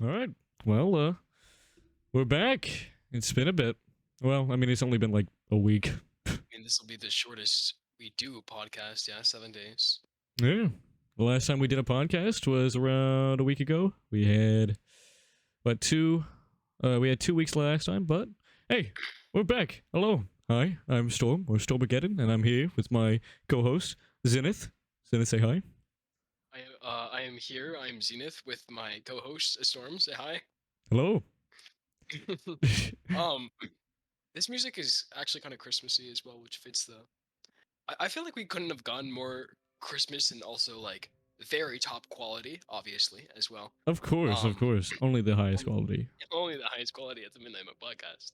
All right. Well, we're back. It's been a bit. Well, I mean, it's only been like a week. And this will be the shortest we do a podcast. Yeah, 7 days. Yeah. The last time we did a podcast was around a week ago. We had what two? We had 2 weeks last time, but hey, we're back. Hello. Hi, I'm Storm or Stormageddon, and I'm here with my co-host Zenith. Zenith, say hi. I am here. I'm Zenith with my co-host Storm. Say hi. Hello. um, this music is actually kind of Christmassy as well, which fits the. I feel like we couldn't have gotten more Christmas and also like very top quality, obviously as well. Of course, Um, only the highest quality. only the highest quality at the Midnight Milk podcast.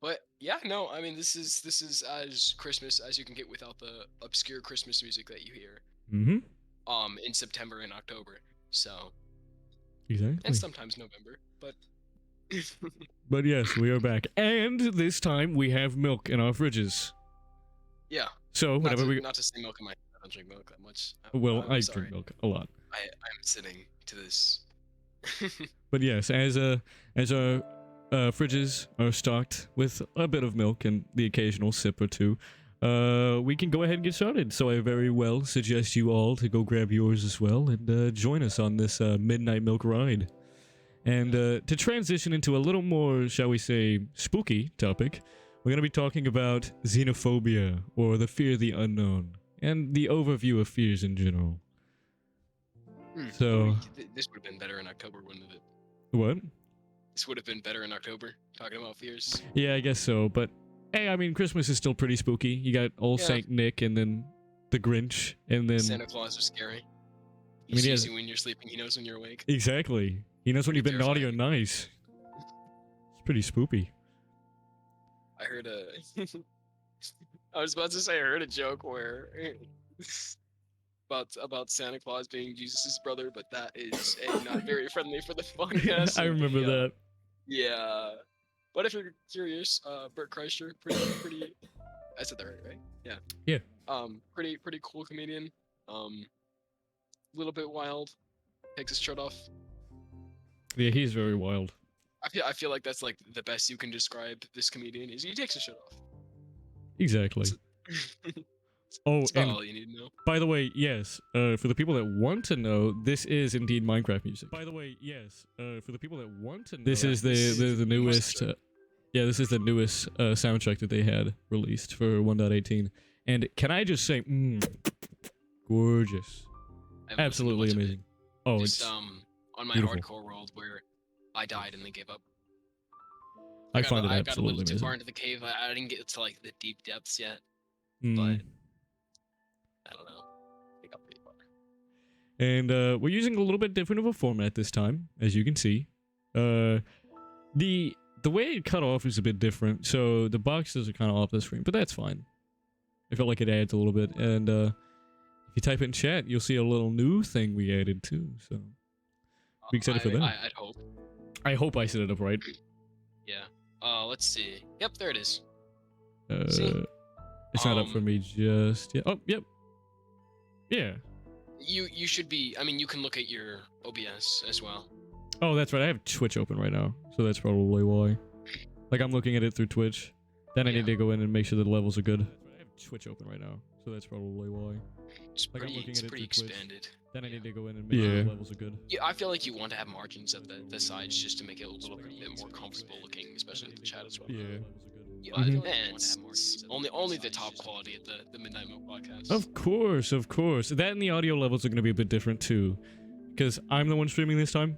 But yeah, no, I mean this is as Christmas as you can get without the obscure Christmas music that you hear. Mm-hmm. In September and October. So Exactly. and sometimes November, but But yes, we are back, and this time we have milk in our fridges. yeah. So whenever Not to say milk in my I don't drink milk that much. I sorry. drink milk a lot. I'm sitting to this. But yes, as our fridges are stocked with a bit of milk and the occasional sip or two, we can go ahead and get started. So I very well suggest you all to go grab yours as well and join us on this midnight milk ride. And to transition into a little more, shall we say, spooky topic, we're going to be talking about xenophobia, or the fear of the unknown, and the overview of fears in general. So this would have been better in October, wouldn't it? What? This would have been better in October, talking about fears. Yeah, I guess so, but hey, I mean, Christmas is still pretty spooky. You got Old Saint Nick, and then the Grinch, and then Santa Claus is scary. He sees you when you're sleeping. He knows when you're awake. Exactly. He knows when you've been naughty or nice. It's pretty spoopy. I heard I was about to say I heard a joke where about Santa Claus being Jesus' brother, but that is not very friendly for the podcast. I remember that. Yeah. But if you're curious, Bert Kreischer, pretty I said that right? Yeah. Yeah. Pretty cool comedian. A little bit wild. Takes his shirt off. Yeah, he's very wild. I feel like that's like the best you can describe this comedian is he takes his shirt off. Exactly. That's about all you need to know. By the way, yes, for the people that want to know, this is indeed Minecraft music. By the way, yes, for the people that want to know, this is the newest. Yeah, this is the newest soundtrack that they had released for 1.18. And can I just say, gorgeous, absolutely amazing. Oh, just, it's on my beautiful. hardcore world where I died and they gave up. I find it absolutely amazing. I got a little too far into the cave. I didn't get to like the deep depths yet, but I don't know. I got pretty far. And we're using a little bit different of a format this time, as you can see. The way it cut off is a bit different, so the boxes are kind of off the screen, but that's fine. I felt like it adds a little bit, and if you type it in chat, you'll see a little new thing we added too. So be excited for that. I'd hope. I hope I set it up right. Yeah. Let's see. Yep, there it is. It's not up for me just yet. Oh, yep. Yeah. You should be. I mean, you can look at your OBS as well. Oh, that's right. I have Twitch open right now, so that's probably why. Like, I'm looking at it through Twitch. Then I need to go in and make sure the levels are good. I have Twitch open right now, so that's probably why. It's pretty expanded. Then I need to go in and make sure the levels are good. Yeah, I feel like you want to have margins at the sides just to make it a little bit more comfortable looking, especially with the chat as well. Yeah. And it's only the top quality at the Midnight Milk podcast. Of course. That and the audio levels are going to be a bit different too, because I'm the one streaming this time.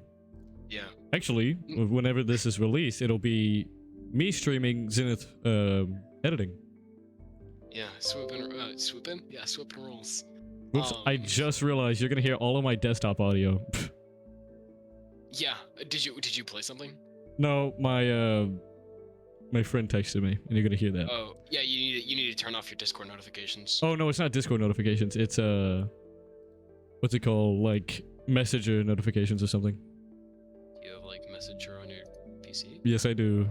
Yeah. Actually, whenever this is released, it'll be me streaming, Zenith editing. Yeah, swooping? Yeah, swooping rolls. Whoops, I just realized you're gonna hear all of my desktop audio. Yeah, did you play something? No, my friend texted me, and you're gonna hear that. Oh, yeah, you need to turn off your Discord notifications. Oh no, it's not Discord notifications. It's what's it called? Like Messenger notifications or something. Do you have like Messenger on your PC? Yes, I do.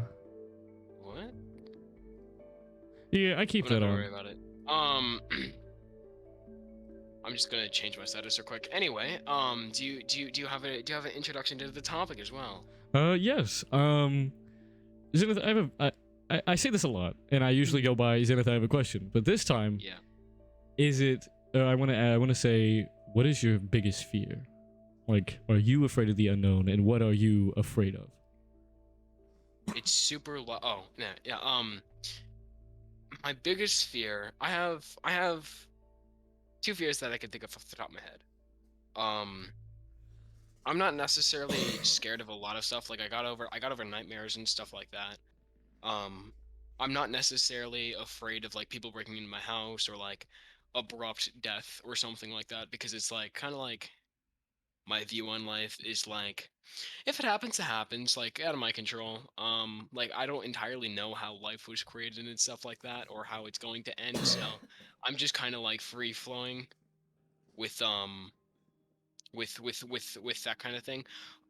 What? Yeah, I keep that on. Don't worry about it. I'm just gonna change my status real quick. Anyway, do you have an introduction to the topic as well? Yes. Zenith, I have I say this a lot, and I usually go by Zenith. I have a question, but this time, Yeah. is it? I want to say, what is your biggest fear? Like, are you afraid of the unknown, and what are you afraid of? It's super oh, yeah, yeah. My biggest fear, I have two fears that I can think of off the top of my head. Um, I'm not necessarily scared of a lot of stuff. Like I got over nightmares and stuff like that. Um, I'm not necessarily afraid of like people breaking into my house or like abrupt death or something like that because it's like kind of like my view on life is like if it happens it happens, like out of my control. Like I don't entirely know how life was created and stuff like that or how it's going to end, so I'm just kind of like free flowing with with that kind of thing.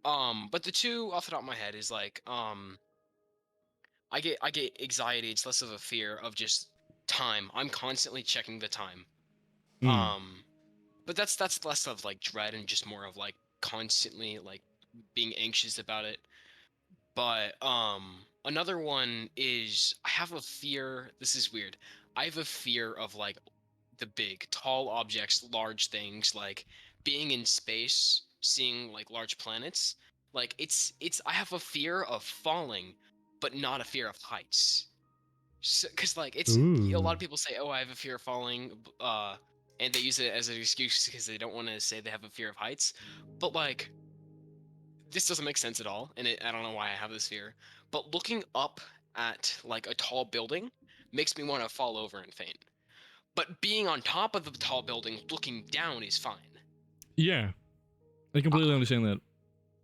But the two off the top of my head is like I get anxiety. It's less of a fear of just time. I'm constantly checking the time. Hmm. um but that's less of like dread and just more of like constantly like being anxious about it. But another one is I have a fear. This is weird. I have a fear of like the big, tall objects, large things, like being in space, seeing like large planets. Like it's I have a fear of falling, but not a fear of heights. Because like it's a lot Ooh. of people say, "Oh, I have a fear of falling," and they use it as an excuse because they don't want to say they have a fear of heights. But like this doesn't make sense at all, and I don't know why I have this fear. But looking up at like a tall building makes me want to fall over and faint. But being on top of the tall building, looking down is fine. Yeah, I completely Uh, understand that.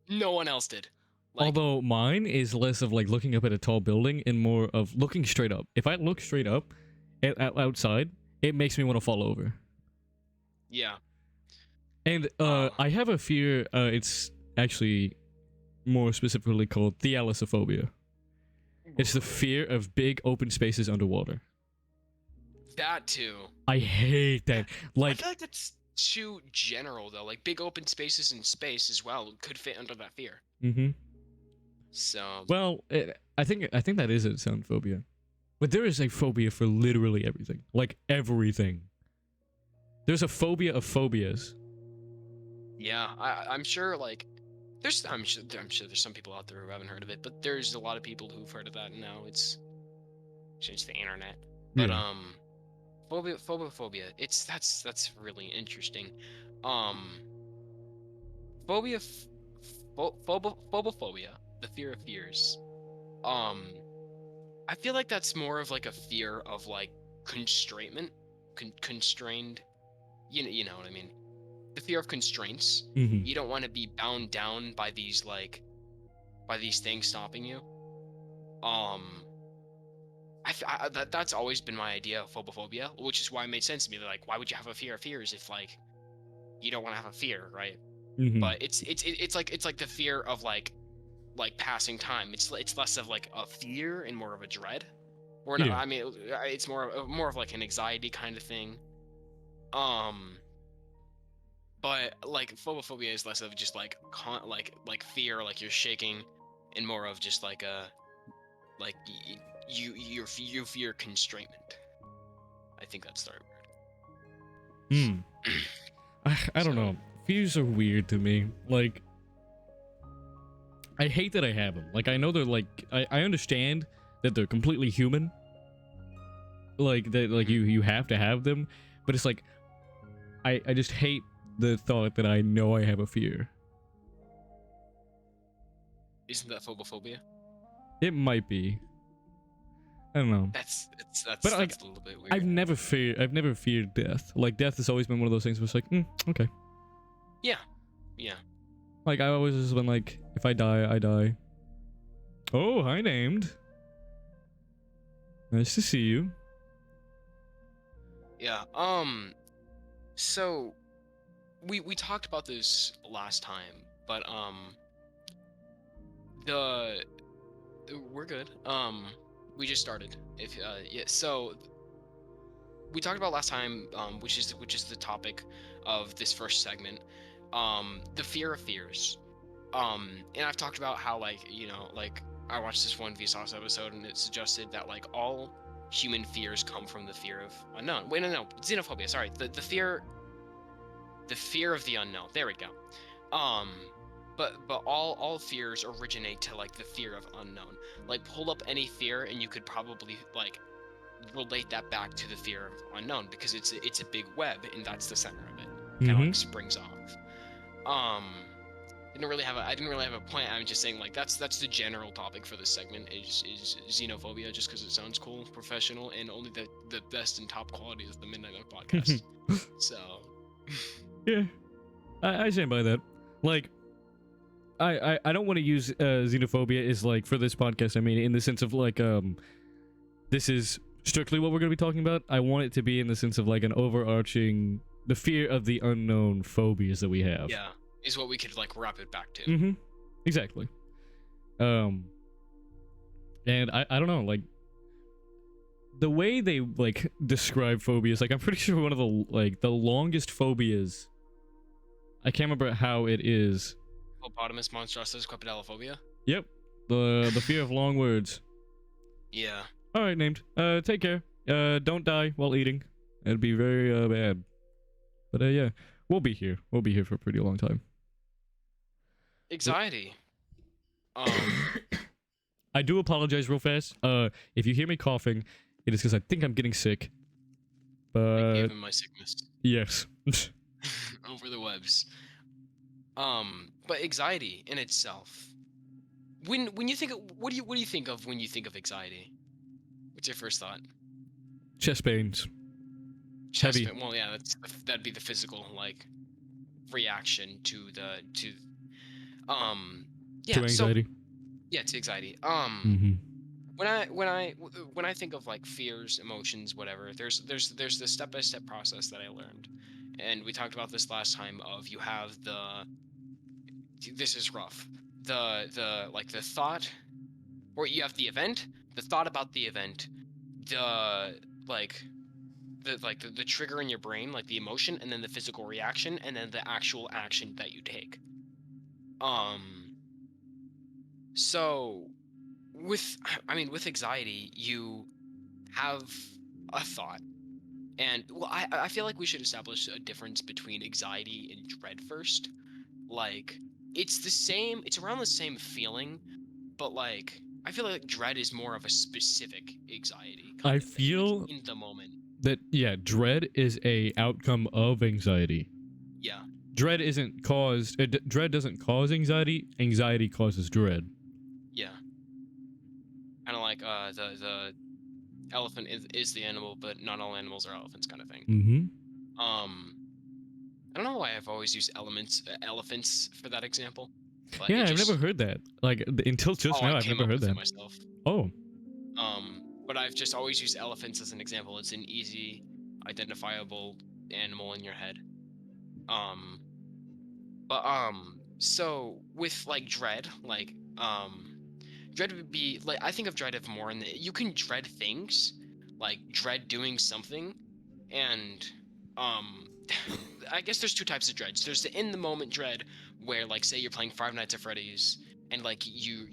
no one else did. Like, Although mine is less of like looking up at a tall building and more of looking straight up. If I look straight up outside, it makes me want to fall over. yeah. And Uh, I have a fear. It's actually more specifically called Thealicophobia. It's the fear of big open spaces underwater. that too. I hate Yeah. that. I Like, feel like that's too general though. Like big open spaces in space as well could fit under that fear. mm-hmm. So Well, I think that is a sound phobia, but there is a phobia for literally everything. Like everything. There's a phobia of phobias. yeah, I'm sure like I'm sure there's some people out there who haven't heard of it, but there's a lot of people who've heard of that and now it's changed the internet. But Yeah. phobia. It's that's really interesting. Um phobia phobophobia, the fear of fears. Um I feel like that's more of like a fear of like constrainment, constrained. You know what I mean? The fear of constraints. Mm-hmm. You don't want to be bound down by these like by these things stopping you. Um that's always been my idea of phobophobia, which is why it made sense to me. Like, why would you have a fear of fears if like you don't want to have a fear, right? Mm-hmm. But it's like the fear of like passing time. It's less of like a fear and more of a dread. Or not, Yeah. I mean, it's more of like an anxiety kind of thing. Um, but like phobophobia is less of just like like fear, like you're shaking, and more of just like a like you fear constrainment. I think that's the right Hmm. word. I don't So know. Fears are weird to me. Like, I hate that I have them. Like, I know they're like, I understand that they're completely human. Like that, like mhm. you have to have them, but it's like, I just hate the thought that I know I have a fear. Isn't that phobophobia? It might be. I don't know. But like, That's a little bit I've weird. never feared. I've never feared death. Like, death has always been one of those things where it's like, okay. Yeah, yeah. Like, I always just been like, if I die, I die. Oh, hi, named. Nice to see you. Yeah. So we talked about this last time, but the we're good. We just started. If yeah, so we talked about last time, which is the topic of this first segment, the fear of fears. And I've talked about how, like, like, I watched this one Vsauce episode and it suggested that like all human fears come from the fear of unknown. Wait, no, xenophobia. Sorry, the fear of the unknown. There we go. Um, but all fears originate to like the fear of unknown. Like, pull up any fear and you could probably like relate that back to the fear of unknown, because it's a big web and that's the center of it. Kind of Mm-hmm. like springs off. Um, I didn't really have a point. I'm just saying, like, that's the general topic for this segment is xenophobia, just because it sounds cool, professional, and only the best and top quality is the Midnight Milk podcast. So Yeah, I stand by that. Like, I don't want to use xenophobia as like for this podcast. I mean, in the sense of like this is strictly what we're going to be talking about. I want it to be in the sense of like an overarching the fear of the unknown phobias that we have. yeah, is what we could like wrap it back to. Mm-hmm. Exactly. And I don't know, like the way they like describe phobias, like I'm pretty sure one of the longest phobias, I can't remember how it is. Hippopotamus monstrositas quepidalophobia. Yep. The fear of long words. Yeah. All right, named. Take care. Don't die while eating. It'd be very bad. But yeah, we'll be here. We'll be here for a pretty long time. Anxiety. I do apologize real fast. If you hear me coughing, it is because I think I'm getting sick. I But gave him my sickness yes. over the webs. But anxiety in itself. When you think of, what do you think of when you think of anxiety? What's your first thought? Chest pains. Chest Heavy. pain. Well, yeah, that'd be the physical like reaction to yeah, To anxiety. So yeah, to anxiety. Mm-hmm. When I think of like fears, emotions, whatever, there's this step-by-step process that I learned, and we talked about this last time. Of you have this is rough, the like the thought, or you have the event, the thought about the event, the like the trigger in your brain, like the emotion, and then the physical reaction, and then the actual action that you take. Um, so with anxiety, you have a thought. And well, I feel like we should establish a difference between anxiety and dread first. Like, it's around the same feeling, but like I feel like dread is more of a specific anxiety kind I of thing, like feel in the moment. that dread is a outcome of anxiety. Yeah. Dread isn't caused. Dread doesn't cause anxiety. Anxiety causes dread. Yeah. Kind of like the elephant is the animal, but not all animals are elephants kind of thing. Mm-hmm. I don't know why I've always used elephants for that example. But Yeah, I've never heard that. Like until just now, I I've came never up heard with it that. myself. Oh. But I've just always used elephants as an example. It's an easy, identifiable animal in your head. So with like dread, dread would be like, I think of dread of more in the, you can dread things, like dread doing something, and I guess there's two types of dreads. There's the in the moment dread, where like say you're playing Five Nights at Freddy's, and like you're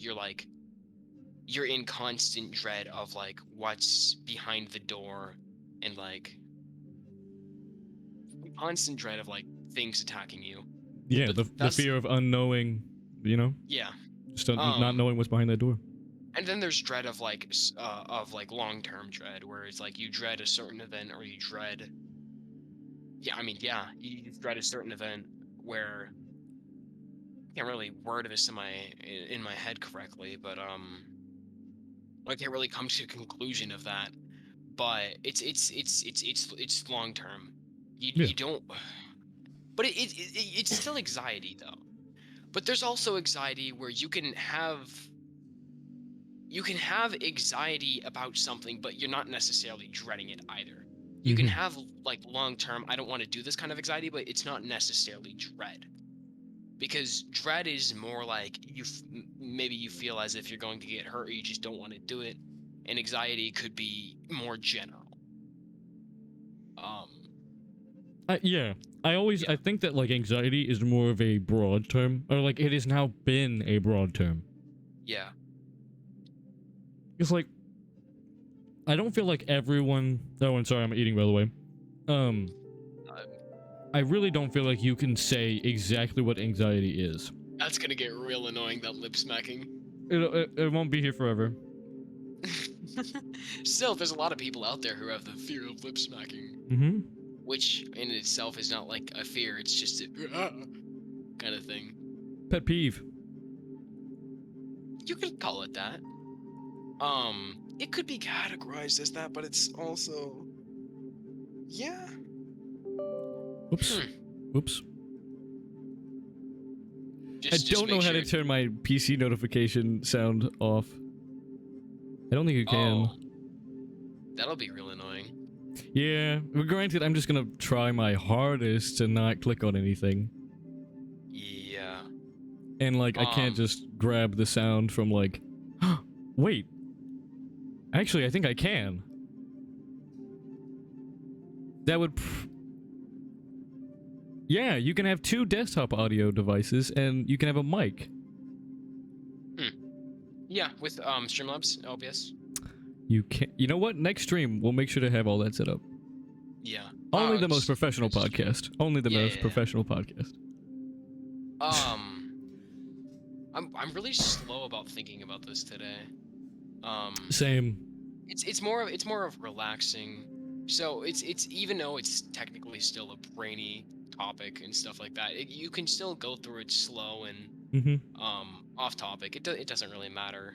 in constant dread of like what's behind the door, and like constant dread of like things attacking you. Yeah, But the fear of unknowing, you know? Yeah. Just not knowing what's behind that door. And then there's dread of like long-term dread, where it's like you dread a certain event, or you dread you dread a certain event where I can't really word this in my head correctly, but I can't really come to a conclusion of that. But it's long term. You don't. But it's still anxiety though. But there's also anxiety where you can have anxiety about something, but you're not necessarily dreading it either. You can have like long term, I don't want to do this kind of anxiety, but it's not necessarily dread. Because dread is more like maybe you feel as if you're going to get hurt, or you just don't want to do it. And anxiety could be more general. Um, Yeah, I think that like anxiety is more of a broad term, or like it has now been a broad term. yeah. It's like I don't feel like everyone. Oh, and sorry, I'm eating by the way. Um, Uh, I really don't feel like you can say exactly what anxiety is. that's gonna get real annoying. That lip smacking. It won't be here forever. Still, there's a lot of people out there who have the fear of lip smacking, Mm-hmm. which in itself is not like a fear. It's just a kind of thing. Pet peeve. You could call it that. It could be categorized as that, but it's also, yeah. Oops. Hmm. Oops. I Just don't know make how sure. to turn my PC notification sound off. I don't think you can. Oh, that'll be real annoying. Yeah, but granted, I'm just gonna try my hardest to not click on anything. Yeah. And, like, I can't just grab the sound from, like... Wait. Actually, I think I can. That would... Yeah, you can have 2 desktop audio devices, and you can have a mic. Yeah, with Streamlabs, OBS. You can... You know what? Next stream, we'll make sure to have all that set up. Yeah. Only the most Just- professional podcast. Only the most Yeah. professional podcast. I'm really slow about thinking about this today. Same. It's more of relaxing. So it's even though it's technically still a brainy topic and stuff like that, you can still go through it slow and Mm-hmm. off topic. It doesn't really matter.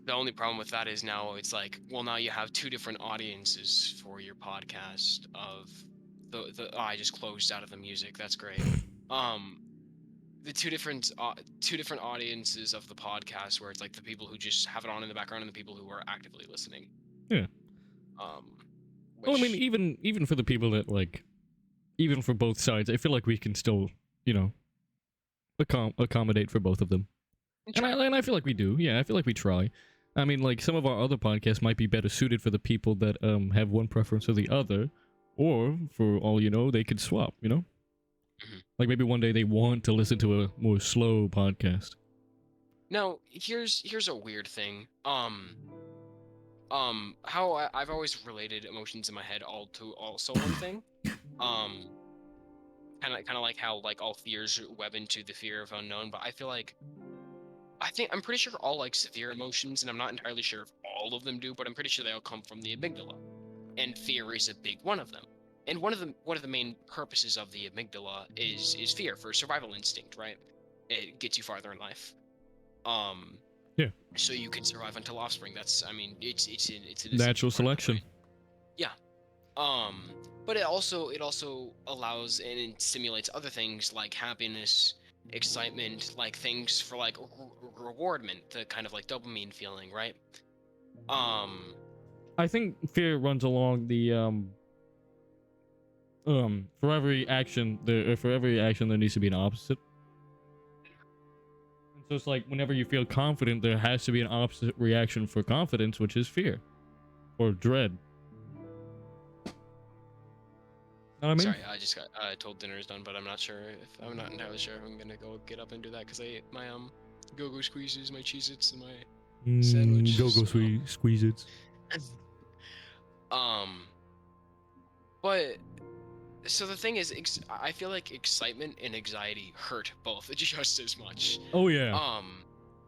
The only problem with that is now it's like, well, now you have 2 different audiences for your podcast of the oh, I just closed out of the music. That's great. The two different audiences of the podcast, where it's like the people who just have it on in the background and the people who are actively listening. Yeah. Well, I mean, Which, even for the people that, like... Even for both sides, I feel like we can still, you know... accommodate for both of them. And I feel like we do. Yeah, I feel like we try. I mean, like, some of our other podcasts might be better suited for the people that have one preference or the other, or, for all you know, they could swap, you know? Mhm. Like, maybe one day they want to listen to a more slow podcast. Now, here's a weird thing. How I've always related emotions in my head all to also one thing. Kind of like how like all fears web into the fear of unknown, but I feel like I'm pretty sure all like severe emotions, and I'm not entirely sure if all of them do, but I'm pretty sure they all come from the amygdala, and fear is a big one of them. And one of the main purposes of the amygdala is fear, for survival instinct, right? It gets you farther in life. Yeah. So you can survive until offspring. That's, I mean, it's Natural selection. Yeah. But it also allows and it stimulates other things like happiness, excitement, like things for like rewardment, the kind of like dopamine feeling, right? I think fear runs along the for every action there needs to be an opposite. And so it's like whenever you feel confident, there has to be an opposite reaction for confidence, which is fear or dread. Know what I mean? Sorry, I just got told dinner is done, but I'm not entirely sure if I'm gonna go get up and do that because I ate my go-go squeezes, my Cheez-Its, and my sandwich. Go squeeze it. But so the thing is, I feel like excitement and anxiety hurt both just as much. Oh yeah.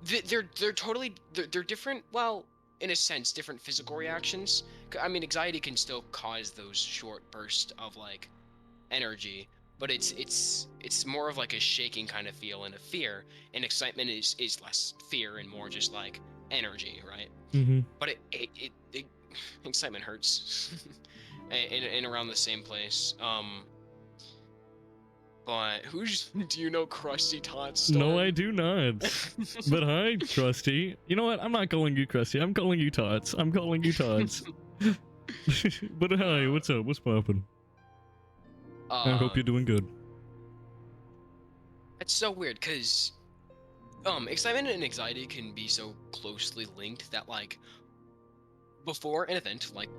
They're totally they're different. Well, in a sense, different physical reactions. I mean, anxiety can still cause those short bursts of like energy, but it's more of like a shaking kind of feel and a fear. And excitement is less fear and more just like energy, right? Mm-hmm. But it excitement hurts, in around the same place. But do you know Krusty Tots? No, I do not. But hi, Krusty. You know what? I'm not calling you Krusty. I'm calling you Tots. I'm calling you Tots. But hi, what's up? What's poppin'? I hope you're doing good. It's so weird, cause excitement and anxiety can be so closely linked that like before an event, like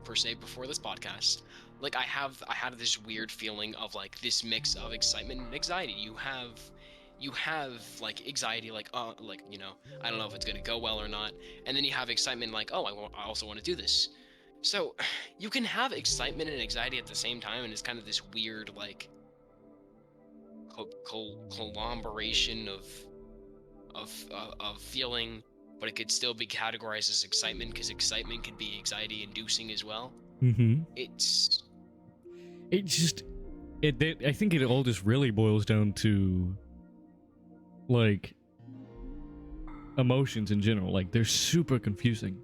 per se before this podcast, like I had this weird feeling of like this mix of excitement and anxiety. You have like anxiety, like I don't know if it's gonna go well or not, and then you have excitement, like I also want to do this. So you can have excitement and anxiety at the same time, and it's kind of this weird like conglomeration of feeling, but it could still be categorized as excitement because excitement could be anxiety inducing as well. Mm-hmm. It's I think it all just really boils down to like emotions in general. Like they're super confusing.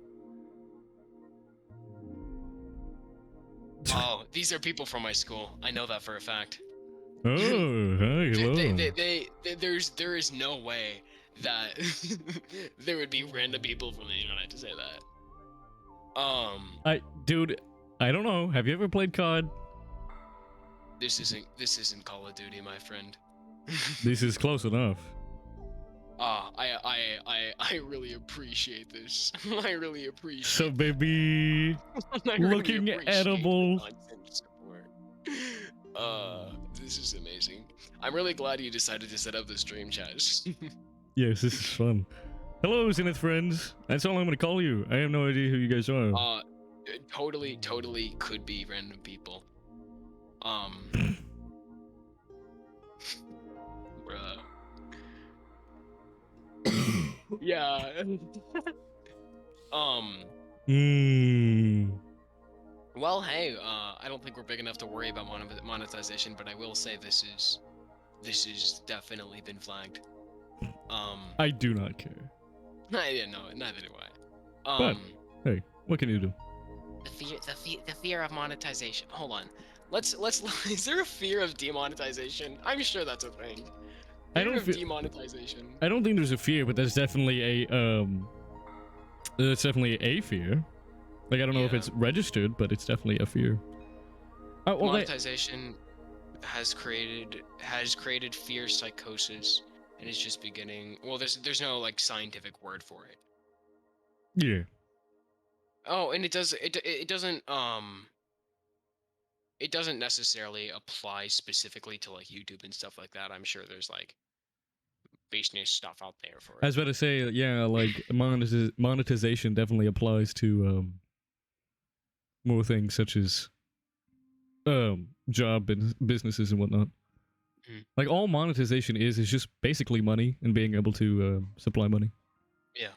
oh, these are people from my school. I know that for a fact. Oh, hi, hello. There is no way that there would be random people from the internet to say that. Dude, I don't know. Have you ever played COD? This isn't Call of Duty, my friend. This is close enough. I really appreciate this. I really appreciate. So, baby, looking edible. This is amazing. I'm really glad you decided to set up the stream chat. Yes, this is fun. Hello, Zenith friends. That's all I'm gonna call you. I have no idea who you guys are. Totally could be random people. Bruh. Yeah. Well, hey, I don't think we're big enough to worry about monetization, but I will say this is definitely been flagged. I do not care. Yeah, no, neither do I. But hey, what can you do? The fear of monetization. Hold on. Let's. Is there a fear of demonetization? I'm sure that's a thing. Fear of demonetization. I don't think there's a fear, but there's definitely a fear. Like I don't know if it's registered, but it's definitely a fear. Monetization has created fear psychosis, and is just beginning. Well, there's no like scientific word for it. Yeah. Oh, and it doesn't necessarily apply specifically to like YouTube and stuff like that. I'm sure there's like business stuff out there for it. I was about to say, yeah, like monetization definitely applies to more things such as job and businesses and whatnot. Like all monetization is just basically money and being able to supply money. Yeah.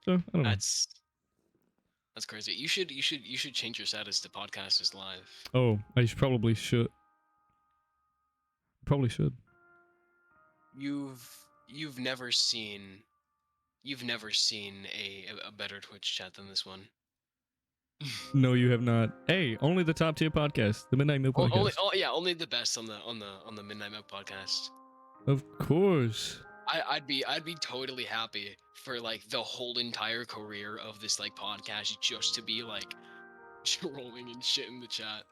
So I don't know. That's crazy. You should change your status to podcast is live. Oh, I probably should. Probably should. You've never seen a better Twitch chat than this one. No, you have not. Hey, only the top tier podcast, the Midnight Milk podcast. Only the best on the Midnight Milk podcast. Of course. I'd be totally happy for like the whole entire career of this like podcast just to be like trolling and shit in the chat.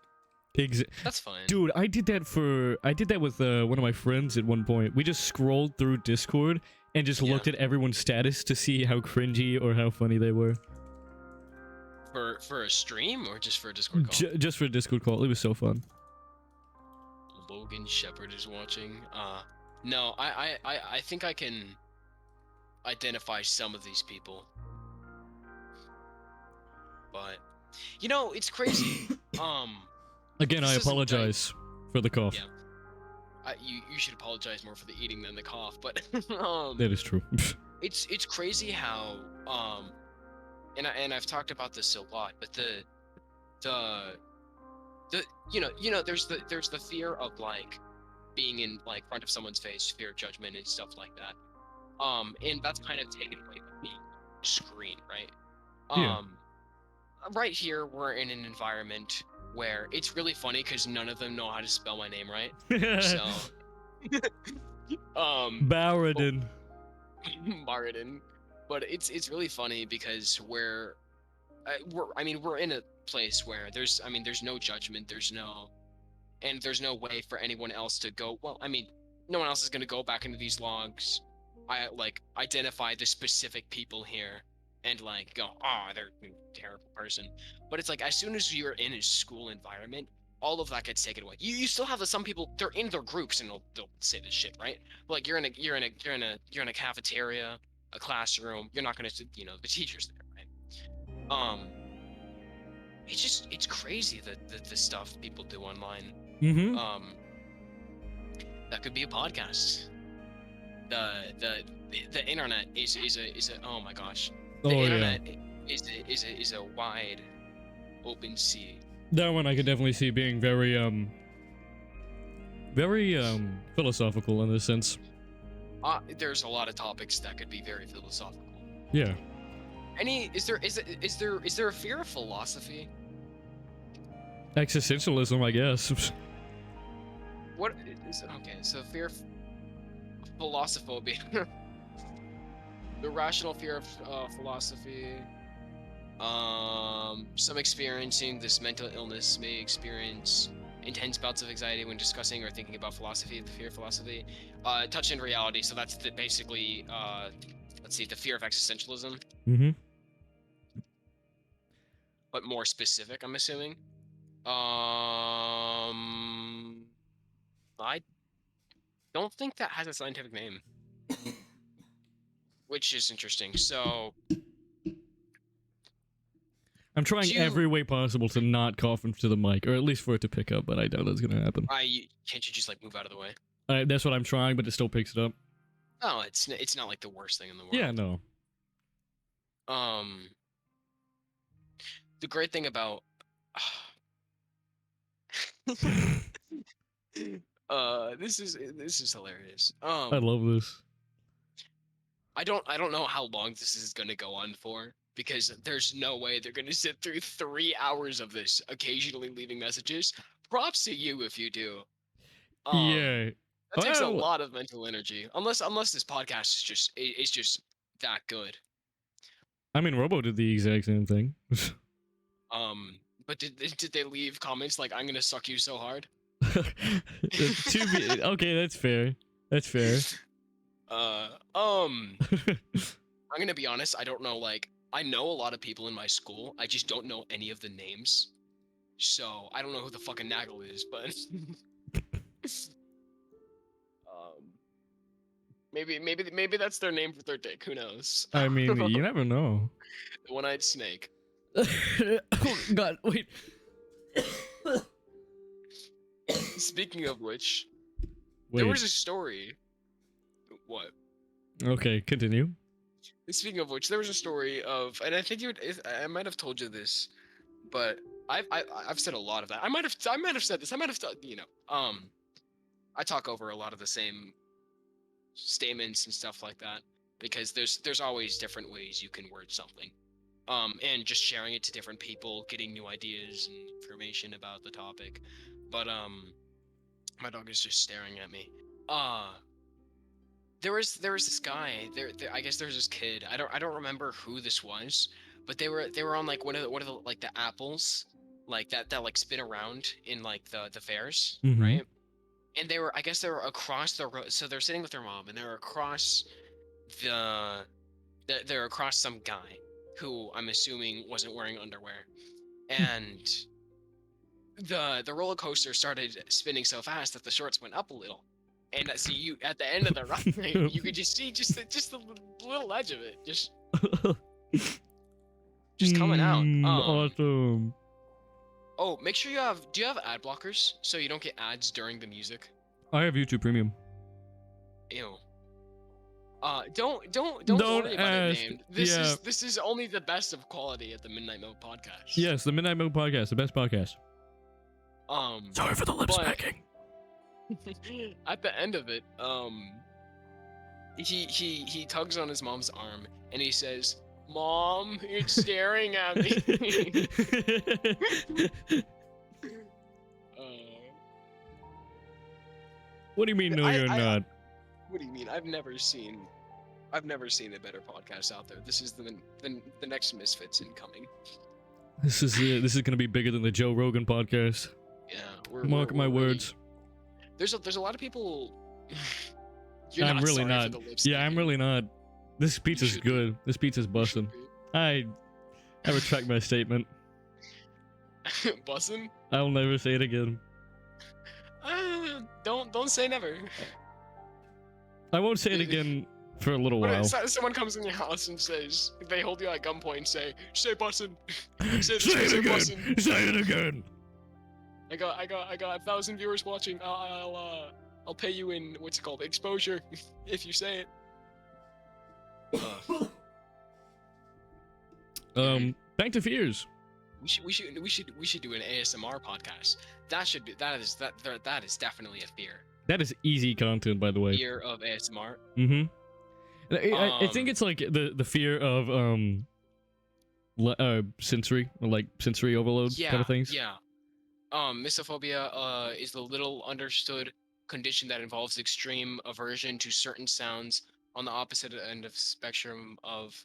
That's fine. Dude, I did that with one of my friends at one point. We just scrolled through Discord and just looked at everyone's status to see how cringy or how funny they were. For a stream or just for a Discord call? Just for a Discord call. It was so fun. Logan Shepherd is watching. No, I think I can identify some of these people. But you know, it's crazy. Again, I apologize for the cough. Yeah. You should apologize more for the eating than the cough, but that is true. it's crazy how and I've talked about this a lot, but the there's the fear of like being in like front of someone's face, fear of judgment and stuff like that. And that's kind of taken away from being screen, right? Right here we're in an environment where it's really funny because none of them know how to spell my name right. So Baradin. Baradin. But it's really funny because we're in a place where there's no judgment, there's no way for anyone else to go, well, I mean, no one else is going to go back into these logs, identify the specific people here and like go, oh, they're a terrible person. But it's like as soon as you're in a school environment, all of that gets taken away. You still have some people, they're in their groups and they'll say this shit, right? But like you're in a cafeteria, a classroom, you're not gonna, the teacher's there, right? It's crazy the stuff people do online. Mm-hmm. That could be a podcast. The internet is a oh my gosh. The internet is a wide open sea. That one I could definitely see being very philosophical in this sense. There's a lot of topics that could be very philosophical. Yeah. Is there a fear of philosophy? Existentialism, I guess. What is okay? So fear of Philosophobia. The rational fear of philosophy. Some experiencing this mental illness may experience intense bouts of anxiety when discussing or thinking about philosophy. The fear of philosophy. Touch in reality. So that's basically let's see, the fear of existentialism. Mm-hmm. But more specific, I'm assuming. I don't think that has a scientific name, which is interesting. So I'm trying every way possible to not cough into the mic, or at least for it to pick up, but I doubt that's gonna happen. Can't you just like move out of the way? That's what I'm trying, but it still picks it up. Oh, it's not like the worst thing in the world. Yeah, no. The great thing about this is hilarious. I love this. I don't know how long this is gonna go on for, because there's no way they're gonna sit through 3 hours of this, occasionally leaving messages. Props to you if you do. Yeah. That takes a lot of mental energy. Unless this podcast is just that good. I mean, Robo did the exact same thing. But did they leave comments like, I'm gonna suck you so hard? Okay, that's fair. That's fair. I'm gonna be honest, I don't know, like, I know a lot of people in my school, I just don't know any of the names. So, I don't know who the fucking Naggle is, but maybe that's their name for their dick, who knows? I mean, you never know. The one-eyed snake. Oh, God, wait. Speaking of which, there was a story. What? Okay, continue. Speaking of which, there was a story of, and I think I might have told you this, but I've said a lot of that. I might have said this. I might have, I talk over a lot of the same statements and stuff like that, because there's always different ways you can word something. And just sharing it to different people, getting new ideas and information about the topic. But my dog is just staring at me. There was this guy. I guess there was this kid. I don't remember who this was, but they were on like one of the like the apples, like that like spin around in like the fairs, Mm-hmm. right? And they were across the road. So they're sitting with their mom, and they're across they're across some guy who I'm assuming wasn't wearing underwear, and the roller coaster started spinning so fast that the shorts went up a little, and so you at the end of the ride you could just see just the little edge of it just coming out. Awesome. Oh, make sure do you have ad blockers so you don't get ads during the music? I have YouTube Premium. Ew. Don't worry about it, named. This is only the best of quality at the Midnight Mode podcast. Yes, the Midnight Mode podcast, the best podcast. Sorry for the lip smacking. At the end of it, he tugs on his mom's arm and he says, "Mom, you're staring at me." What do you mean? No, you're not. What do you mean? I've never seen a better podcast out there. This is the next Misfits incoming. This is gonna be bigger than the Joe Rogan podcast. Yeah, mark my words. There's a lot of people. I'm really not. Yeah, I'm really not. This pizza's good. This pizza's busting. I retract my statement. Bussin'? I'll never say it again. Don't say never. I won't say it again for a little What while. if someone comes in your house and says, they hold you at gunpoint and say bussin'. say Say it again. bussin'. Say it again. I got 1,000 viewers watching. I'll pay you in what's it called, exposure, if you say it. Back to fears. We should do an ASMR podcast. That is definitely a fear. That is easy content, by the way. Fear of ASMR. I think it's like the fear of sensory overload kind of things. Yeah. Misophobia is the little understood condition that involves extreme aversion to certain sounds on the opposite end of spectrum of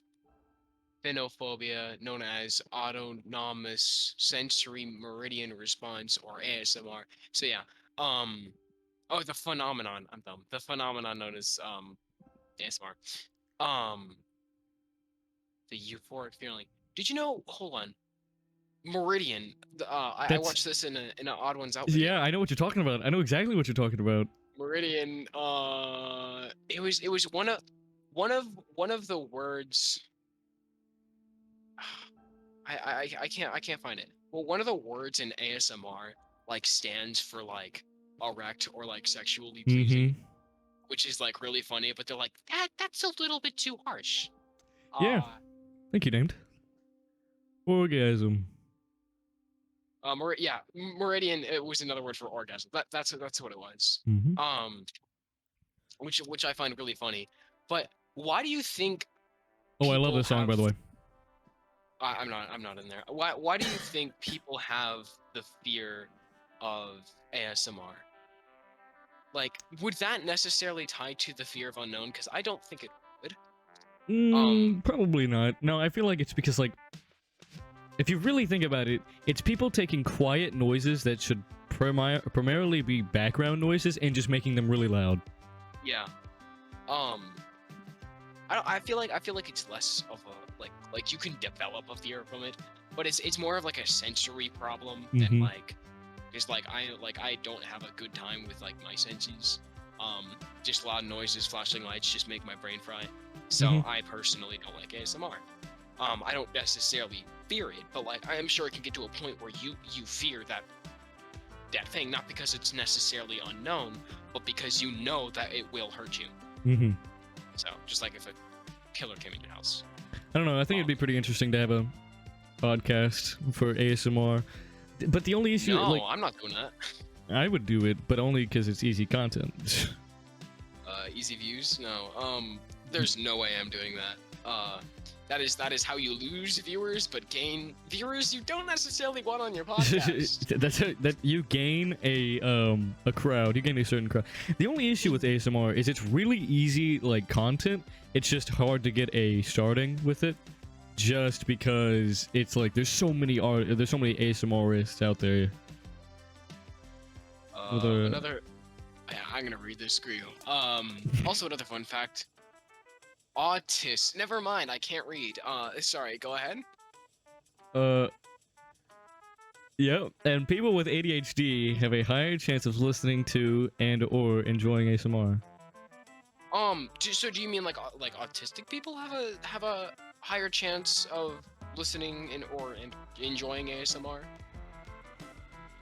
Xenophobia, known as autonomous sensory meridian response, or ASMR. So yeah, the phenomenon. I'm dumb. The phenomenon known as ASMR. The euphoric feeling. Did you know? Hold on. Meridian. I watched this in an Odd Ones Out video. Yeah, I know what you're talking about. I know exactly what you're talking about. Meridian. It was one of the words. I can't find it. Well, one of the words in ASMR like stands for like erect or like sexually pleasing, which is like really funny. But they're like that's a little bit too harsh. Yeah. Thank you, named. Orgasm. Meridian. It was another word for orgasm. That's what it was. Which I find really funny. But why do you think? Oh, I love this song, by the way. I'm not in there. Why do you think people have the fear of ASMR? Like, would that necessarily tie to the fear of unknown? Because I don't think it would. Probably not. No, I feel like it's because, like, if you really think about it, it's people taking quiet noises that should primarily be background noises and just making them really loud. Yeah. I feel like it's less of a like you can develop a fear from it, but it's more of like a sensory problem than like just like I don't have a good time with like my senses. Just loud noises, flashing lights just make my brain fry. So I personally don't like ASMR. I don't necessarily fear it, but like I am sure it can get to a point where you fear that thing, not because it's necessarily unknown, but because you know that it will hurt you. So just like if a killer came in your house. I don't know. I think it'd be pretty interesting to have a podcast for ASMR. But the only issue, no, I'm not doing that. I would do it, but only because it's easy content. Easy views? No. There's no way I'm doing that. That is how you lose viewers, but gain viewers you don't necessarily want on your podcast. that you gain a crowd. You gain a certain crowd. The only issue with ASMR is it's really easy like content. It's just hard to get a starting with it, just because it's like there's so many ASMRists out there. I'm gonna read this screen. Also another fun fact. Autist. Never mind, I can't read. Sorry, go ahead. Yeah, and people with ADHD have a higher chance of listening to and or enjoying ASMR. So do you mean like autistic people have a higher chance of listening and enjoying ASMR?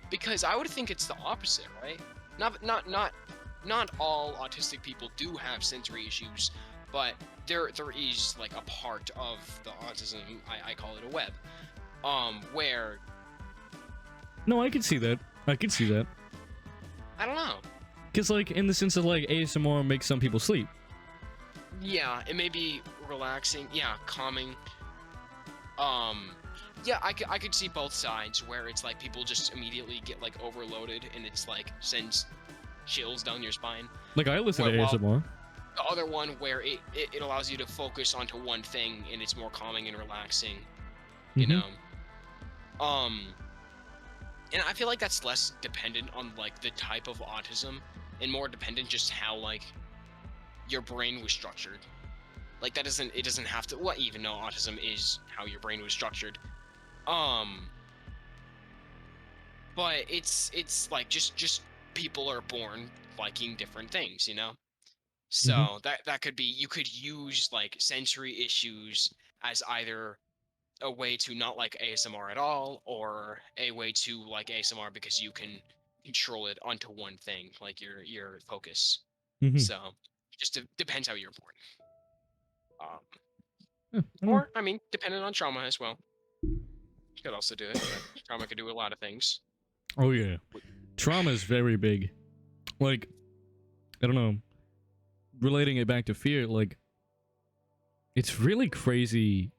Because I would think it's the opposite, right? Not all autistic people do have sensory issues, but there is like a part of the autism, I call it a web, where. No, I could see that. I don't know. Because, like, in the sense of, like, ASMR makes some people sleep. Yeah, it may be relaxing. Yeah, calming. Yeah, I could see both sides, where it's like people just immediately get, like, overloaded, and it's, like, sends chills down your spine. Like, I listen to ASMR. The other one where it allows you to focus onto one thing, and it's more calming and relaxing, you know? And I feel like that's less dependent on, like, the type of autism, and more dependent just how, like, your brain was structured. Like it doesn't have to. Well, even though autism is how your brain was structured. Um, but it's like just people are born liking different things, you know. Mm-hmm. So that could be, you could use like sensory issues as either a way to not like ASMR at all, or a way to like ASMR because you can control it onto one thing, like your focus. Mm-hmm. So just depends how you're born. Um, Yeah, I don't know. or I mean, depending on trauma as well. You could also do it, but trauma could do a lot of things. Oh yeah, trauma is very big. Like, I don't know. Relating it back to fear, like, it's really crazy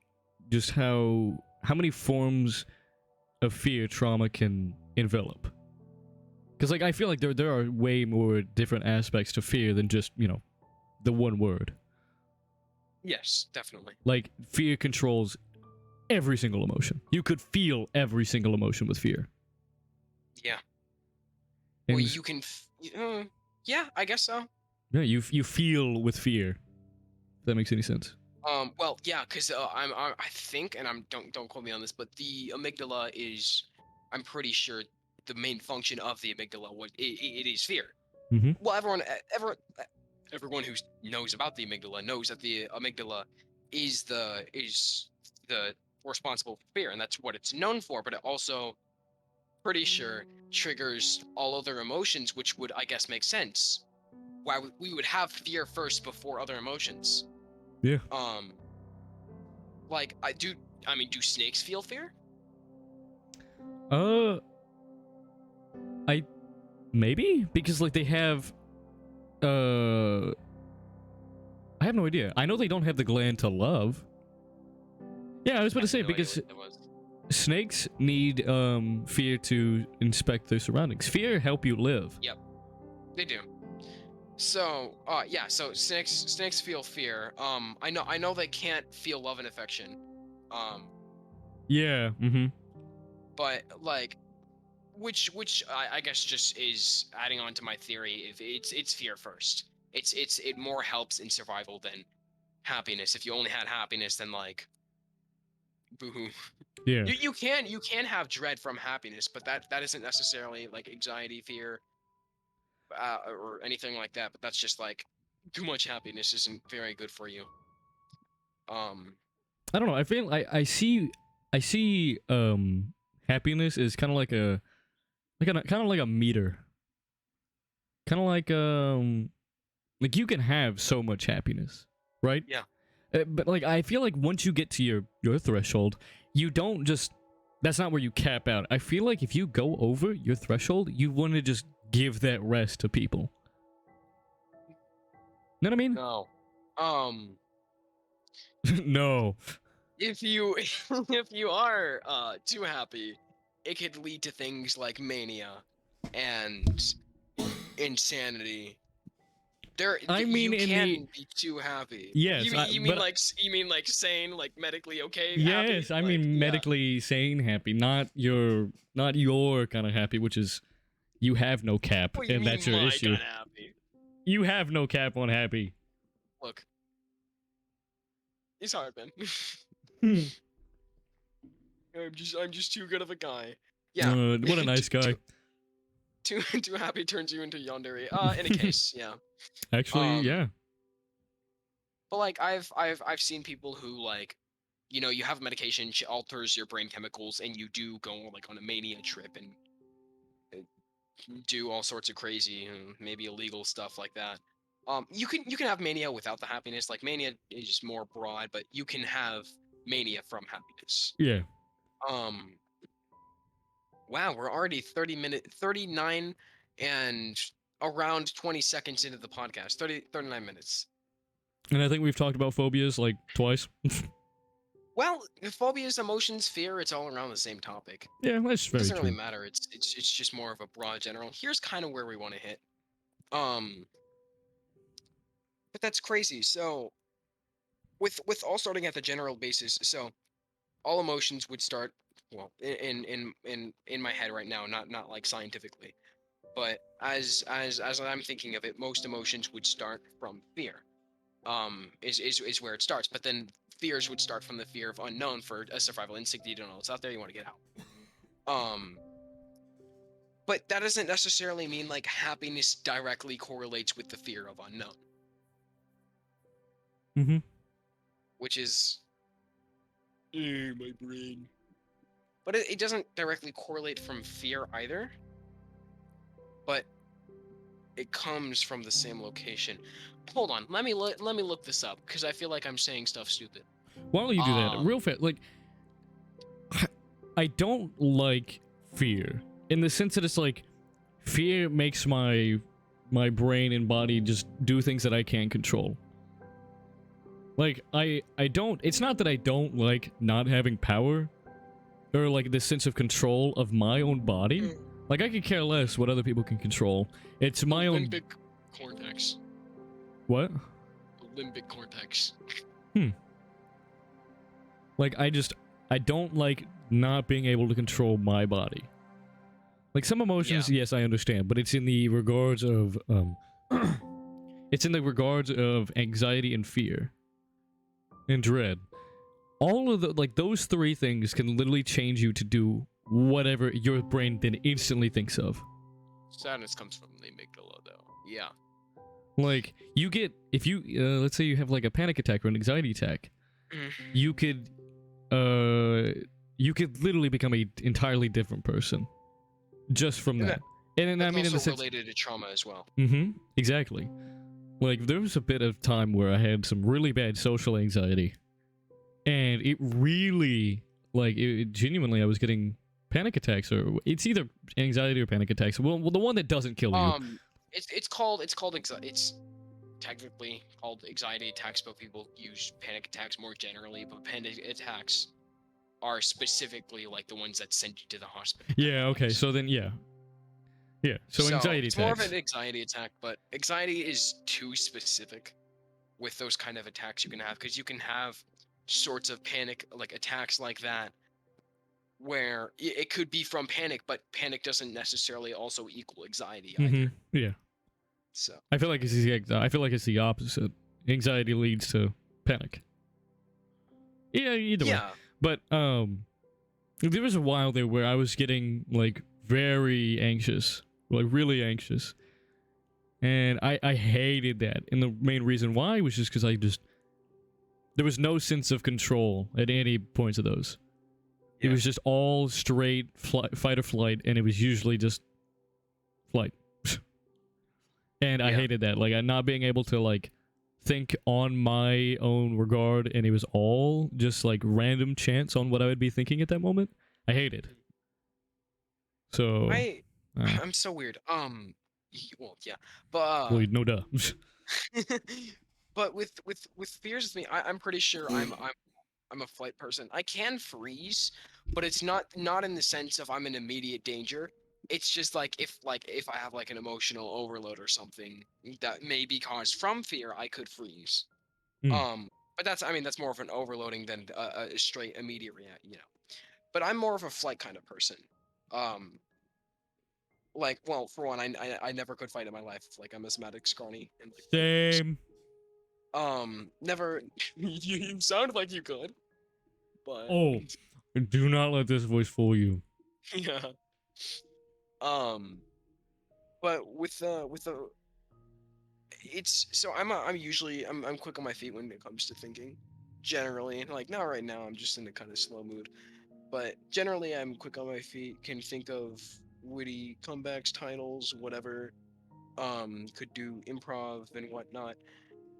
just how many forms of fear trauma can envelop. Because like I feel like there are way more different aspects to fear than just the one word. Yes, definitely. Like fear controls every single emotion. You could feel every single emotion with fear. Yeah. Well, And you can. Yeah, I guess so. yeah, you feel with fear. If that makes any sense. Well, yeah, because I think, and don't quote me on this, but the amygdala is, I'm pretty sure, the main function of the amygdala, it is fear. Mm-hmm. Well, everyone who knows about the amygdala knows that the amygdala is the responsible for fear, and that's what it's known for. But it also, pretty sure, triggers all other emotions, which would, I guess, make sense. Why we would have fear first before other emotions. Yeah. Um, like I mean, do snakes feel fear? Uh, I maybe because like they have I have no idea. I know they don't have the gland to love. Yeah, I was about I to have say no idea because what that was. snakes need fear to inspect their surroundings. Fear help you live. Yep, they do. So, yeah. So snakes feel fear. I know they can't feel love and affection. Um, Yeah. Mm-hmm. but like, which I guess just is adding on to my theory. If it's fear first. It more helps in survival than happiness. If you only had happiness, then like, boohoo. Yeah. You can have dread from happiness, but that isn't necessarily like anxiety, fear, or anything like that. But that's just like, too much happiness isn't very good for you. Um, I don't know. I feel I see happiness is kind of like a kind of like a meter. Kind of like you can have so much happiness, right? yeah. But like I feel like once you get to your threshold, you don't just that's not where you cap out. I feel like if you go over your threshold, you want to just give that rest to people. Know what I mean? No. Um, No. if you if you are too happy, it could lead to things like mania and insanity. I mean You in the can be too happy. yes, but You mean like sane, like medically okay happy? yes, I Like, mean yeah. medically sane happy, not your kind of happy, which is you have no cap, What do you and that's mean your my issue. kind of happy? You have no cap on happy. Look, it's hard, man. I'm just too good of a guy. Yeah. What a nice guy. Too happy turns you into yandere. In a case, yeah. Actually, Um, yeah. but like I've seen people who, like, you have medication, she alters your brain chemicals, and you do go like on a mania trip and uh, do all sorts of crazy and maybe illegal stuff like that. You can have mania without the happiness. Like, mania is more broad, but you can have mania from happiness. Yeah. Um, wow, we're already 39 and around 20 seconds into the podcast. 39 minutes. And I think we've talked about phobias like twice. Well, phobias, emotions, fear, it's all around the same topic. Yeah, that's It very doesn't really true. matter. It's just more of a broad general. Here's kind of where we want to hit. Um, but that's crazy. So, with all starting at the general basis, so all emotions would start, well, in my head right now, not like scientifically, but as I'm thinking of it, most emotions would start from fear. is where it starts. But then fears would start from the fear of unknown for a survival instinct. You don't know what's out there. You want to get out. But that doesn't necessarily mean like happiness directly correlates with the fear of unknown. Mm-hmm. Which is my brain. But it doesn't directly correlate from fear either. But it comes from the same location. Hold on, let me look this up because I feel like I'm saying stuff stupid. Why don't you do that real fast? Like, I don't like fear in the sense that it's like fear makes my brain and body just do things that I can't control. Like, I don't, it's not that I don't like not having power or like this sense of control of my own body. Like, I could care less what other people can control. It's my own limbic cortex. What? Limbic cortex. Like, I don't like not being able to control my body. Like, some emotions, yes, I understand, but it's in the regards of it's in the regards of anxiety and fear and dread. All of the, like, those three things can literally change you to do whatever your brain then instantly thinks of. Sadness comes from the amygdala, though. Yeah. Like, you get, if you, let's say you have like a panic attack or an anxiety attack, you could literally become an entirely different person just from that. And I mean, in the sense, related to trauma as well. Mm-hmm. Exactly. Like, there was a bit of time where I had some really bad social anxiety, and it really, like, genuinely, I was getting panic attacks, or it's either anxiety or panic attacks. Well, the one that doesn't kill you. It's technically called anxiety attacks, but people use panic attacks more generally. But panic attacks are specifically like the ones that send you to the hospital. Yeah. Okay. So then, yeah. So anxiety it's attacks. more of an anxiety attack, but anxiety is too specific with those kind of attacks you can have, because you can have sorts of panic like attacks like that where it could be from panic, but panic doesn't necessarily also equal anxiety either. Yeah. So I feel like it's the opposite. Anxiety leads to panic. Yeah, either way. But there was a while there where I was getting like very anxious, like really anxious, and I hated that. And the main reason why was just because there was no sense of control at any points of those. It was just all straight fight or flight, and it was usually just flight. And I hated that, like, not being able to like think on my own regard, and it was all just like random chance on what I would be thinking at that moment. I hate it. So I'm so weird. Well, yeah, but well, no duh. but with fears with me, I'm pretty sure I'm a flight person. I can freeze, but it's not in the sense of I'm in immediate danger. It's just like if I have like an emotional overload or something that may be caused from fear, I could freeze. But that's more of an overloading than a straight immediate react, But I'm more of a flight kind of person. Like, well, for one, I never could fight in my life. Like, I'm asthmatic, scrawny, and like, Same. Never. You sound like you could, but do not let this voice fool you. yeah. But with the it's so I'm usually I'm quick on my feet when it comes to thinking. Generally, like not right now, I'm just in a kind of slow mood. But generally, I'm quick on my feet. Can think of witty comebacks, titles, whatever. Could do improv and whatnot.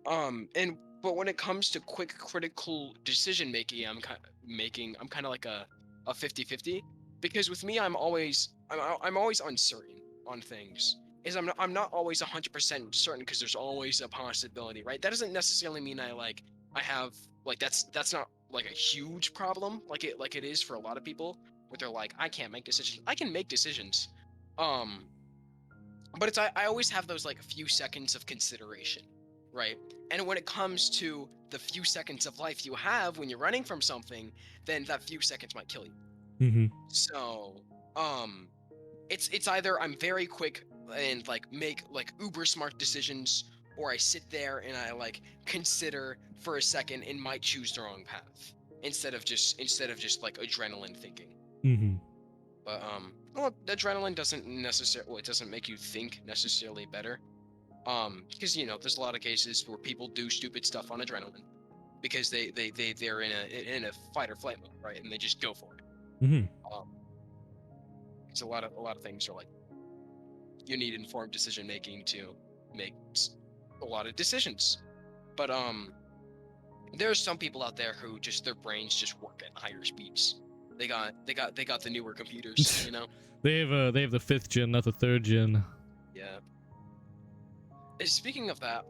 But when it comes to quick critical decision making, I'm kind of like a 50-50, because with me I'm always uncertain on things. I'm not always 100% certain, because there's always a possibility, right? That doesn't necessarily mean I have like that's not like a huge problem like it is for a lot of people, where they're like, I can't make decisions. I can make decisions. But it's I always have those like a few seconds of consideration, right? And when it comes to the few seconds of life you have when you're running from something, then that few seconds might kill you. So, it's either I'm very quick and like make like uber smart decisions, or I sit there and I like consider for a second and might choose the wrong path instead of just like adrenaline thinking. Mm-hmm. But well, the adrenaline doesn't necessarily, well, it doesn't make you think necessarily better. Because there's a lot of cases where people do stupid stuff on adrenaline because they're in a fight or flight mode, right? And they just go for it. Mm-hmm. Because a lot of things are like, you need informed decision making to make a lot of decisions. But there's some people out there who just their brains just work at higher speeds. They got the newer computers, They have the 5th gen, not the 3rd gen. Yeah. Speaking of that,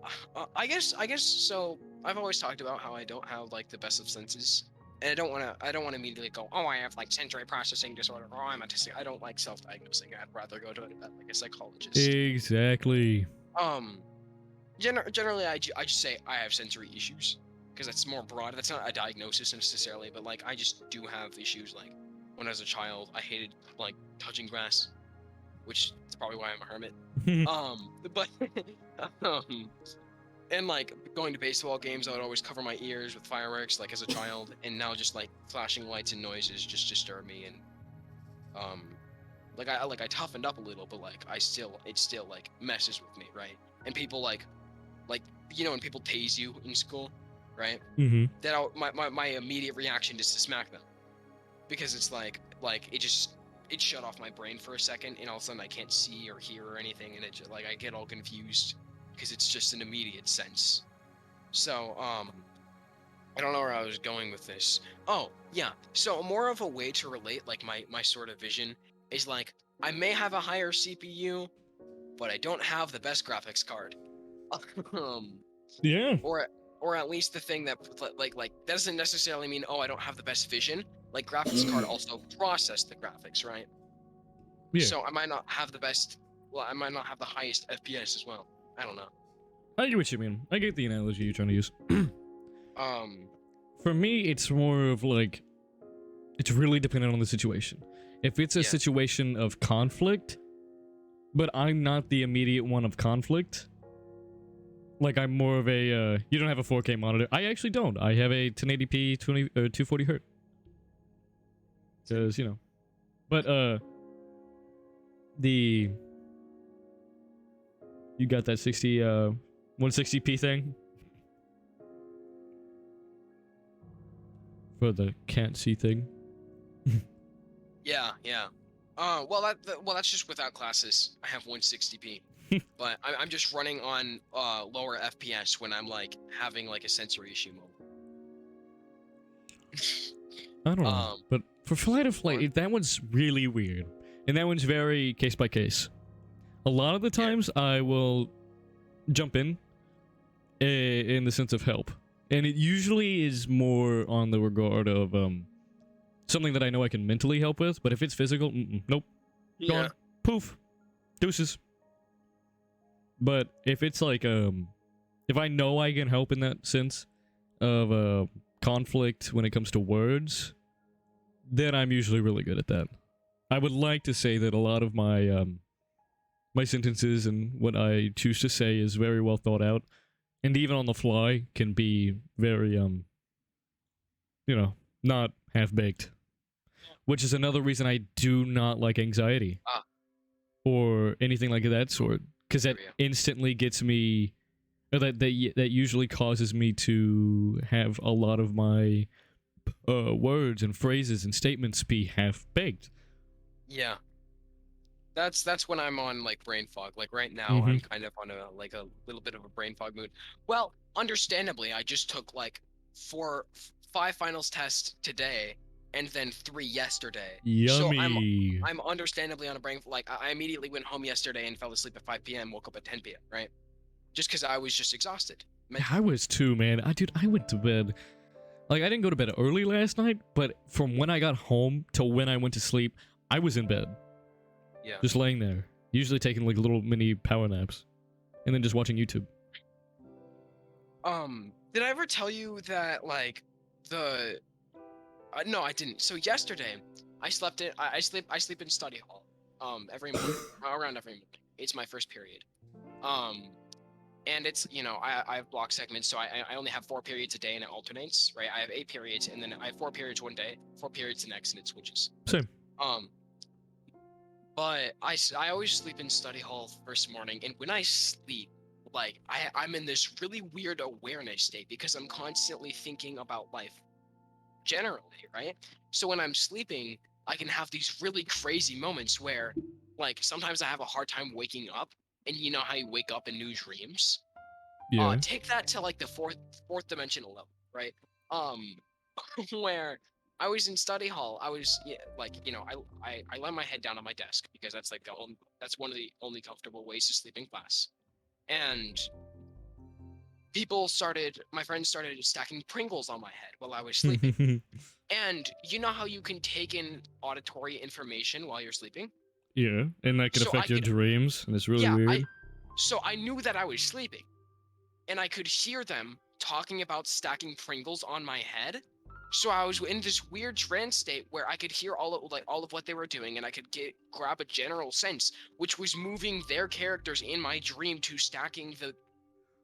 I guess so. I've always talked about how I don't have like the best of senses, and I don't want to immediately go, oh, I have like sensory processing disorder, or I'm autistic. I don't like self-diagnosing. I'd rather go to like a psychologist. Exactly. Generally, I just say I have sensory issues because that's more broad. That's not a diagnosis necessarily, but like I just do have issues. Like when I was a child, I hated like touching grass, which is probably why I'm a hermit. But and like going to baseball games, I would always cover my ears with fireworks, like as a child, and now just like flashing lights and noises just disturb me, and like I toughened up a little, but like it still like messes with me, right? And people like when people tase you in school, right? Mm-hmm. My immediate reaction is to smack them, because it's like it shut off my brain for a second, and all of a sudden I can't see or hear or anything, and it just, like I get all confused because it's just an immediate sense. So I don't know where I was going with this. Oh yeah, so more of a way to relate like my sort of vision is like I may have a higher CPU, but I don't have the best graphics card. Yeah. Or at least the thing that like that doesn't necessarily mean, oh, I don't have the best vision. Like graphics card also process the graphics, right? Yeah. So I might not have the best. Well, I might not have the highest FPS as well. I don't know. I get what you mean. I get the analogy you're trying to use. Um. For me, it's more of like, it's really dependent on the situation. If it's a situation of conflict, but I'm not the immediate one of conflict, like I'm more of a, you don't have a 4K monitor. I actually don't. I have a 1080p 240 hertz. Because, but, you got that 160p thing? For the can't see thing. Yeah. Well, that's just without classes. I have 160p, but I'm just running on lower FPS when I'm like having like a sensory issue moment. I don't know, but for Flight of Flight, that one's really weird, and that one's very case by case. A lot of the times, I will jump in the sense of help, and it usually is more on the regard of something that I know I can mentally help with. But if it's physical, nope, gone, poof, deuces. But if it's like if I know I can help in that sense of conflict when it comes to words, then I'm usually really good at that. I would like to say that a lot of my my sentences and what I choose to say is very well thought out, and even on the fly can be very not half baked. Which is another reason I do not like anxiety or anything like that sort, because that instantly gets me. That usually causes me to have a lot of my words and phrases and statements be half-baked. Yeah. That's when I'm on like brain fog. Like right now, I'm kind of on a little bit of a brain fog mood. Well, understandably, I just took like 5 finals tests today, and then 3 yesterday. Yummy. So I'm understandably on a brain. Like I immediately went home yesterday and fell asleep at 5 p.m. Woke up at 10 p.m. Right? Just because I was just exhausted. I was too, man. I went to bed. Like, I didn't go to bed early last night, but from when I got home till when I went to sleep, I was in bed. Yeah. Just laying there. Usually taking, like, little mini power naps. And then just watching YouTube. Did I ever tell you that, like, no, I didn't. So yesterday, I slept in... I sleep in study hall. Every morning. Around every morning. It's my first period. and it's, you know, I have block segments, so I only have 4 periods a day and it alternates, right? I have 8 periods and then I have 4 periods one day, 4 periods the next, and it switches. Same. Um, but I always sleep in study hall first morning, and when I sleep, like I'm in this really weird awareness state because I'm constantly thinking about life generally, right? So when I'm sleeping, I can have these really crazy moments where, like, sometimes I have a hard time waking up, and you know how you wake up in new dreams? Yeah. Take that to like the fourth dimensional level, right? Um, where I was in study hall, I was, yeah, like, you know, I lay my head down on my desk because that's like that's one of the only comfortable ways to sleep in class. And my friends started stacking Pringles on my head while I was sleeping. And you know how you can take in auditory information while you're sleeping? Yeah, and that could So I affect your could, dreams, and it's really yeah, weird. so I knew that I was sleeping, and I could hear them talking about stacking Pringles on my head. So I was in this weird trance state where I could hear all of what they were doing, and I could grab a general sense, which was moving their characters in my dream to stacking the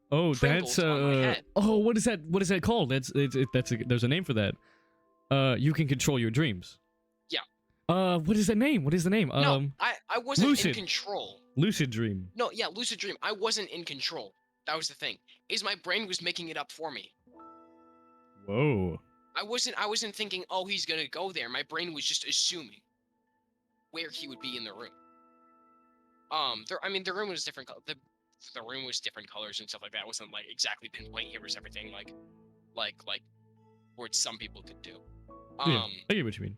Oh, that's Pringles on my head. oh, what is that? What is that called? There's a name for that. You can control your dreams. Yeah. What is that name? What is the name? No, I wasn't in Lucid. control. Lucid dream. No, yeah, lucid dream. I wasn't in control. That was the thing. Is my brain was making it up for me. Whoa. I wasn't thinking, oh, he's gonna go there. My brain was just assuming where he would be in the room. The room was different. The room was different colors and stuff like that. It wasn't like exactly pinpoint. Here was everything like what some people could do. Yeah, I get what you mean.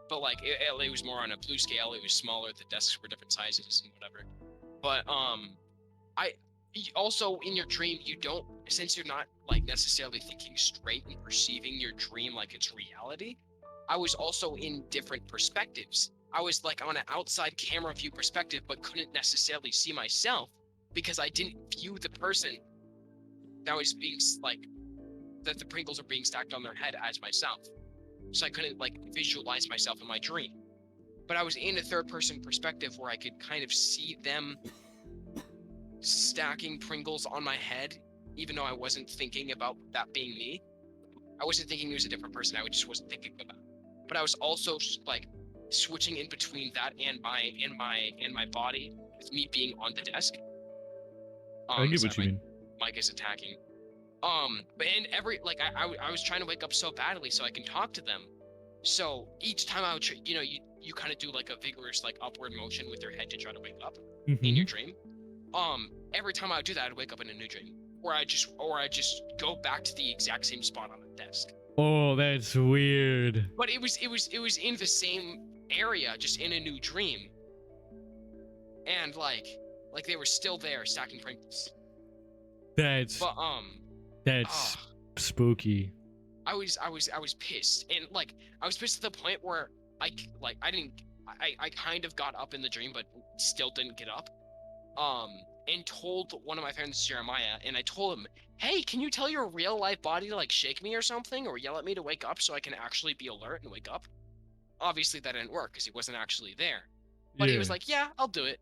But like it was more on a blue scale. It was smaller. The desks were different sizes and whatever. But I also in your dream you don't, since you're not like necessarily thinking straight and perceiving your dream like it's reality. I was also in different perspectives. I was like on an outside camera view perspective, but couldn't necessarily see myself because I didn't view the person that was being like that the Pringles are being stacked on their head as myself. So I couldn't like visualize myself in my dream. But I was in a third person perspective where I could kind of see them stacking Pringles on my head, even though I wasn't thinking about that being me. I wasn't thinking it was a different person. I just wasn't thinking about it. But I was also like switching in between that and my body with me being on the desk. I get what you mean. Mike is attacking. But in every like I was trying to wake up so badly so I can talk to them. So each time I would, you kind of do like a vigorous like upward motion with your head to try to wake up in your dream. Every time I would do that, I'd wake up in a new dream, or I just go back to the exact same spot on the desk. Oh, that's weird. But it was in the same area, just in a new dream, and like they were still there stacking Pringles. That's spooky. I was pissed, and like I was pissed to the point where I kind of got up in the dream, but still didn't get up. And told one of my friends, Jeremiah, and I told him, hey, can you tell your real life body to like shake me or something, or yell at me to wake up so I can actually be alert and wake up? Obviously that didn't work because he wasn't actually there. But he was like, yeah, I'll do it.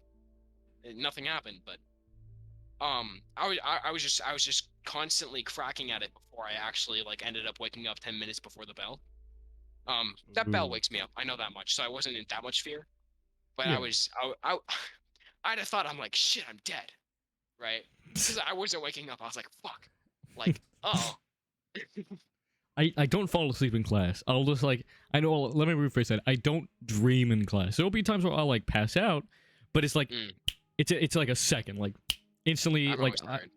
And nothing happened, but I was just constantly cracking at it before I actually like ended up waking up 10 minutes before the bell. That bell wakes me up. I know that much. So I wasn't in that much fear. But Yeah. I'd have thought, I'm like, shit, I'm dead. Right? Because I wasn't waking up. I was like, fuck. Like, oh. I don't fall asleep in class. I'll just like, let me rephrase that. I don't dream in class. There'll be times where I'll like pass out, but it's like, it's like a second, like instantly, like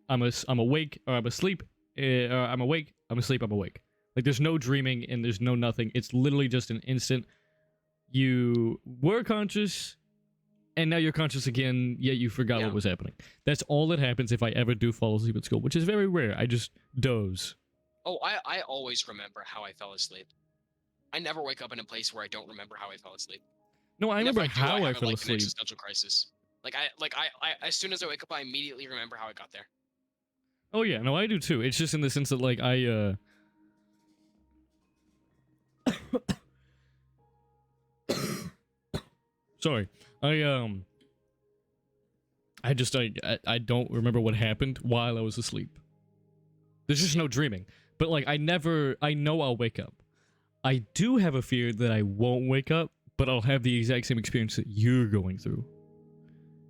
I'm awake or I'm asleep, or I'm awake, I'm asleep, I'm awake. Like there's no dreaming and there's no nothing. It's literally just an instant. You were conscious, and now you're conscious again, yet you forgot what was happening. That's all that happens if I ever do fall asleep at school, which is very rare. I just doze. Oh, I always remember how I fell asleep. I never wake up in a place where I don't remember how I fell asleep. No, I remember how I fell asleep. An existential crisis. I as soon as I wake up, I immediately remember how I got there. Oh yeah, no, I do too. It's just in the sense that like sorry. I don't remember what happened while I was asleep. There's just no dreaming. But like I know I'll wake up. I do have a fear that I won't wake up, but I'll have the exact same experience that you're going through.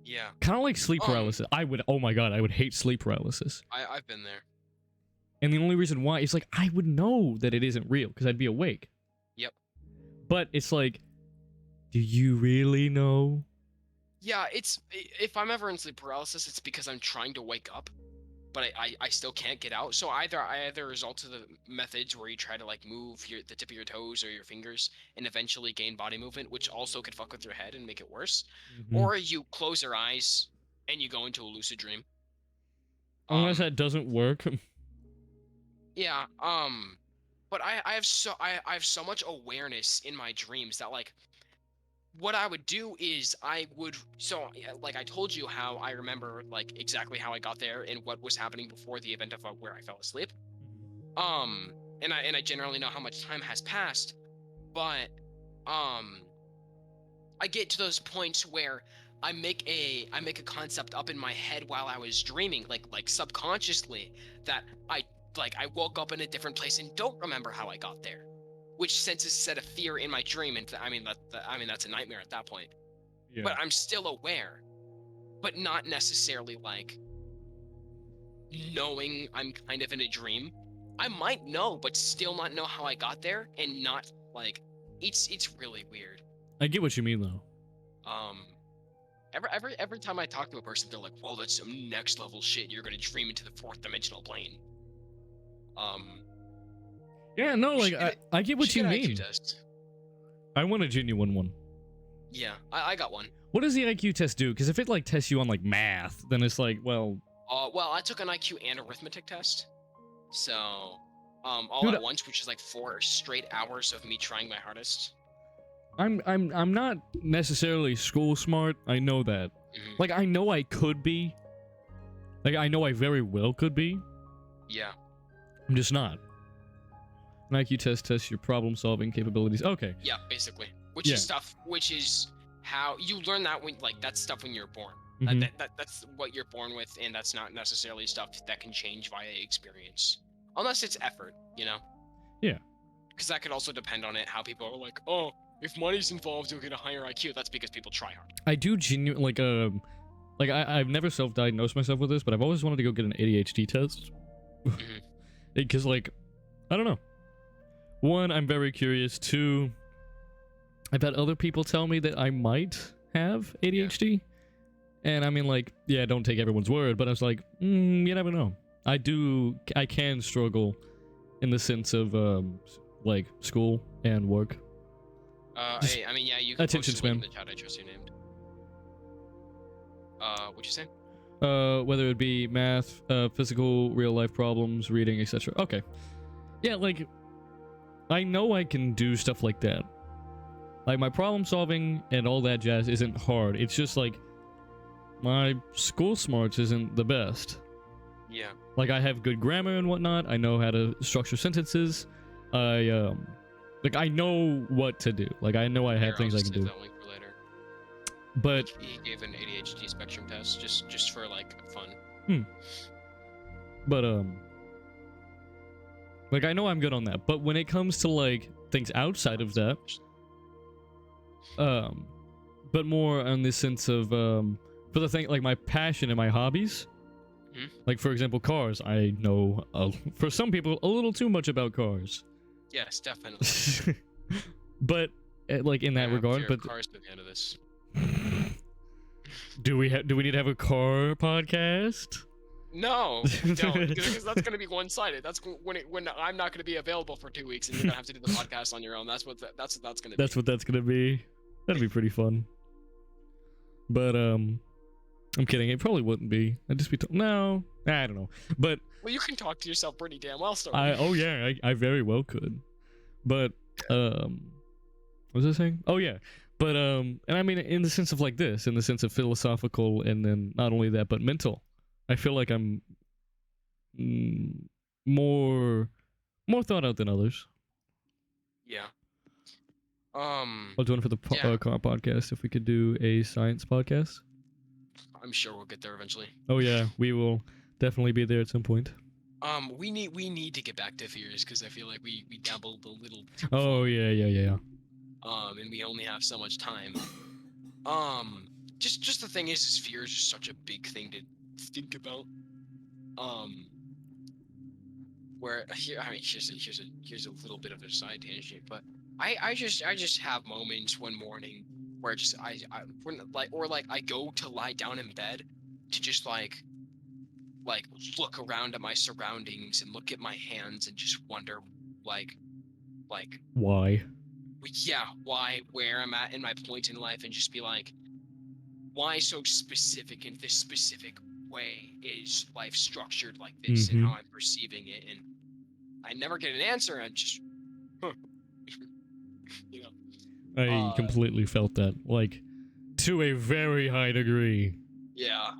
Yeah. Kind of like sleep paralysis. Oh my god, I would hate sleep paralysis. I've been there. And the only reason why is like I would know that it isn't real because I'd be awake. Yep. But it's like, do you really know? Yeah, if I'm ever in sleep paralysis, it's because I'm trying to wake up, but I still can't get out. So I either resort to the methods where you try to like move the tip of your toes or your fingers and eventually gain body movement, which also could fuck with your head and make it worse, or you close your eyes and you go into a lucid dream. Unless that doesn't work. Yeah. But I have so much awareness in my dreams that like what I would do is like I told you how I remember like exactly how I got there and what was happening before the event of where I fell asleep. And I generally know how much time has passed, but I get to those points where I make a concept up in my head while I was dreaming, like subconsciously, that I woke up in a different place and don't remember how I got there, which senses a set of fear in my dream, and I mean that's a nightmare at that point. Yeah. But I'm still aware, but not necessarily like knowing I'm kind of in a dream. I might know, but still not know how I got there, and not like it's really weird. I get what you mean though. Every time I talk to a person, they're like, "Whoa, that's some next level shit. You're gonna dream into the fourth dimensional plane." Yeah, no, like I get what you mean. IQ test. I want a genuine one. Yeah, I got one. What does the IQ test do? Because if it like tests you on like math, then it's like, well. Well, I took an IQ and arithmetic test, so all at once, which is like 4 straight hours of me trying my hardest. I'm not necessarily school smart. I know that. Mm-hmm. Like I know I could be. Like I know I very well could be. Yeah. I'm just not. An IQ test tests your problem-solving capabilities. Okay. Yeah, basically. Which is how you learn that when that's stuff when you're born. Mm-hmm. That's what you're born with, and that's not necessarily stuff that can change via experience, unless it's effort, you know. Yeah. Because that could also depend on it. How people are like, oh, if money's involved, you'll get a higher IQ. That's because people try hard. I do genuinely I've never self-diagnosed myself with this, but I've always wanted to go get an ADHD test. Because I don't know. One, I'm very curious. Two, I've had other people tell me that I might have ADHD. Yeah. And I mean, don't take everyone's word, but I was like, you never know. I can struggle in the sense of, school and work. You can attention span. In the chat I just named. What'd you say? Whether it be math, physical, real-life problems, reading, etc. Okay. Yeah, I know I can do stuff like that. Like, my problem-solving and all that jazz isn't hard. It's just, my school smarts isn't the best. Yeah. I have good grammar and whatnot. I know how to structure sentences. I know what to do. I know I have things I can do. That link for later. But he gave an ADHD spectrum test just for fun. But I know I'm good on that. But when it comes to things outside of that, but more on the sense of for the thing my passion and my hobbies. For example, cars. I know for some people a little too much about cars. Yes, definitely. But in that regard, but cars to the end of this. Do we need to have a car podcast? No, we don't, because that's going to be one-sided. That's when I'm not going to be available for 2 weeks, and you're going to have to do the podcast on your own. That's what that's going to be. That's what that's going to be. That'd be pretty fun. But I'm kidding. It probably wouldn't be. I'd just be no. I don't know. But well, you can talk to yourself pretty damn well, so. I very well could. But what was I saying? Oh yeah. But and I mean in the sense of this, in the sense of philosophical, and then not only that, but mental. I feel like I'm more thought out than others. Yeah. I was doing for the car podcast if we could do a science podcast. I'm sure we'll get there eventually. Oh yeah, we will definitely be there at some point. We need to get back to fears because I feel like we dabbled a little too Oh far. yeah. And we only have so much time. Um, just the thing is fear is just such a big thing to think about. Um, where here, I mean, here's a little bit of a side tangent, but I just have moments one morning where just when, like I go to lie down in bed to just like look around at my surroundings and look at my hands and just wonder like like Why? yeah, why, where I'm at in my point in life, and just be like, why so specific in this specific way is life structured like this and how I'm perceiving it, and I never get an answer. And just huh, you know I completely felt that, like, to a very high degree. yeah.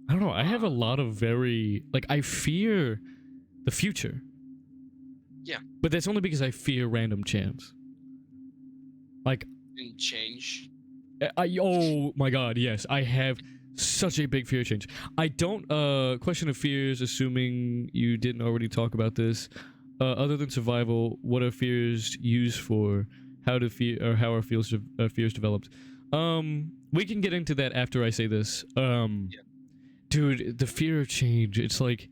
I don't know, I have a lot of very, like, I fear the future. Yeah. But that's only because I fear random chance. Like, And change. oh my god, yes, I have such a big fear of change. I don't, question of fears, assuming you didn't already talk about this. Other than survival, what are fears used for? How do fear, or how are fears developed? We can get into that after I say this. Yeah. Dude, the fear of change, it's like,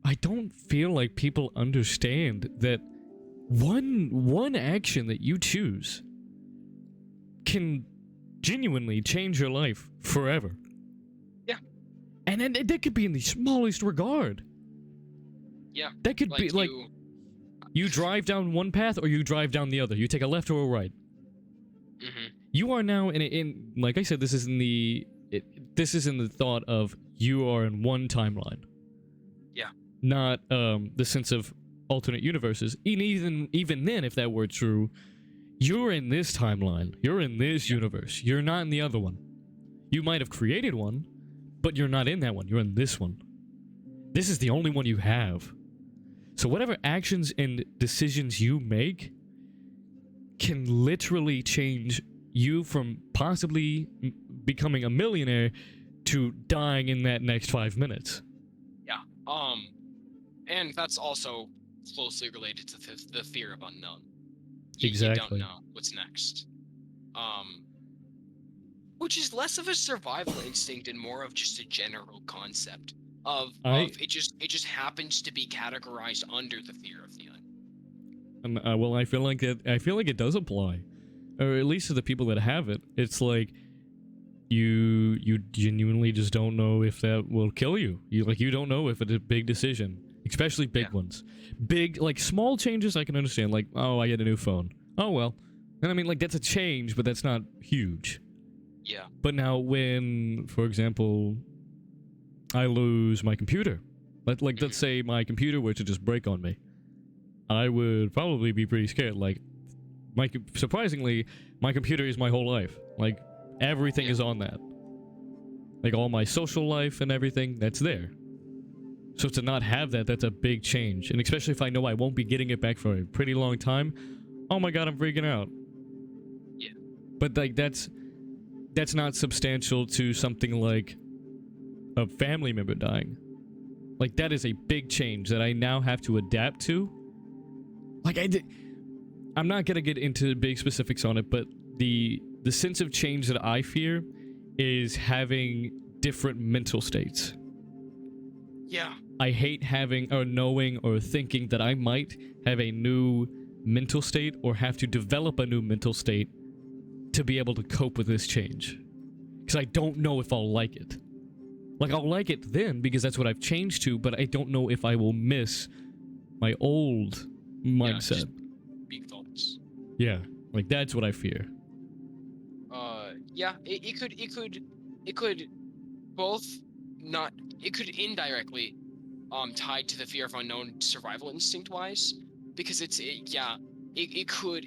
I don't feel like people understand that one action that you choose can genuinely change your life forever. Yeah. And then that could be in the smallest regard. Yeah. That could be like you drive down one path or you drive down the other. You take a left or a right. Mm-hmm. You are now in like I said, this is in the thought of you are in one timeline. Yeah. Not the sense of alternate universes. And even then, if that were true, you're in this timeline. You're in this universe. You're not in the other one. You might have created one, but you're not in that one. You're in this one. This is the only one you have. So whatever actions and decisions you make can literally change you from possibly becoming a millionaire to dying in that next 5 minutes. Yeah. And that's also closely related to the fear of unknown. Exactly. You don't know what's next. Which is less of a survival instinct and more of just a general concept of it just happens to be categorized under the fear of the unknown. Well, I feel like it does apply, or at least to the people that have it. It's like you genuinely just don't know if that will kill you. You don't know if it's a big decision, especially big ones. Big, like, small changes I can understand, like, oh, I get a new phone. Oh well. And I mean, like, that's a change, but that's not huge. Yeah. But now when, for example, I lose my computer, let's say my computer were to just break on me, I would probably be pretty scared. Like, surprisingly, my computer is my whole life. Like, everything is on that. Like, all my social life and everything, that's there. So to not have that, that's a big change. And especially if I know I won't be getting it back for a pretty long time, oh my god, I'm freaking out. Yeah. But, like, that's not substantial to something like a family member dying. Like, that is a big change that I now have to adapt to. Like, I'm not gonna get into big specifics on it, but the sense of change that I fear is having different mental states. Yeah. I hate having or knowing or thinking that I might have a new mental state or have to develop a new mental state to be able to cope with this change. Because I don't know if I'll like it. Like, I'll like it then because that's what I've changed to, but I don't know if I will miss my old mindset. Big thoughts. Yeah, like, that's what I fear. Yeah, it could both not, it could indirectly tied to the fear of unknown survival instinct wise, because it could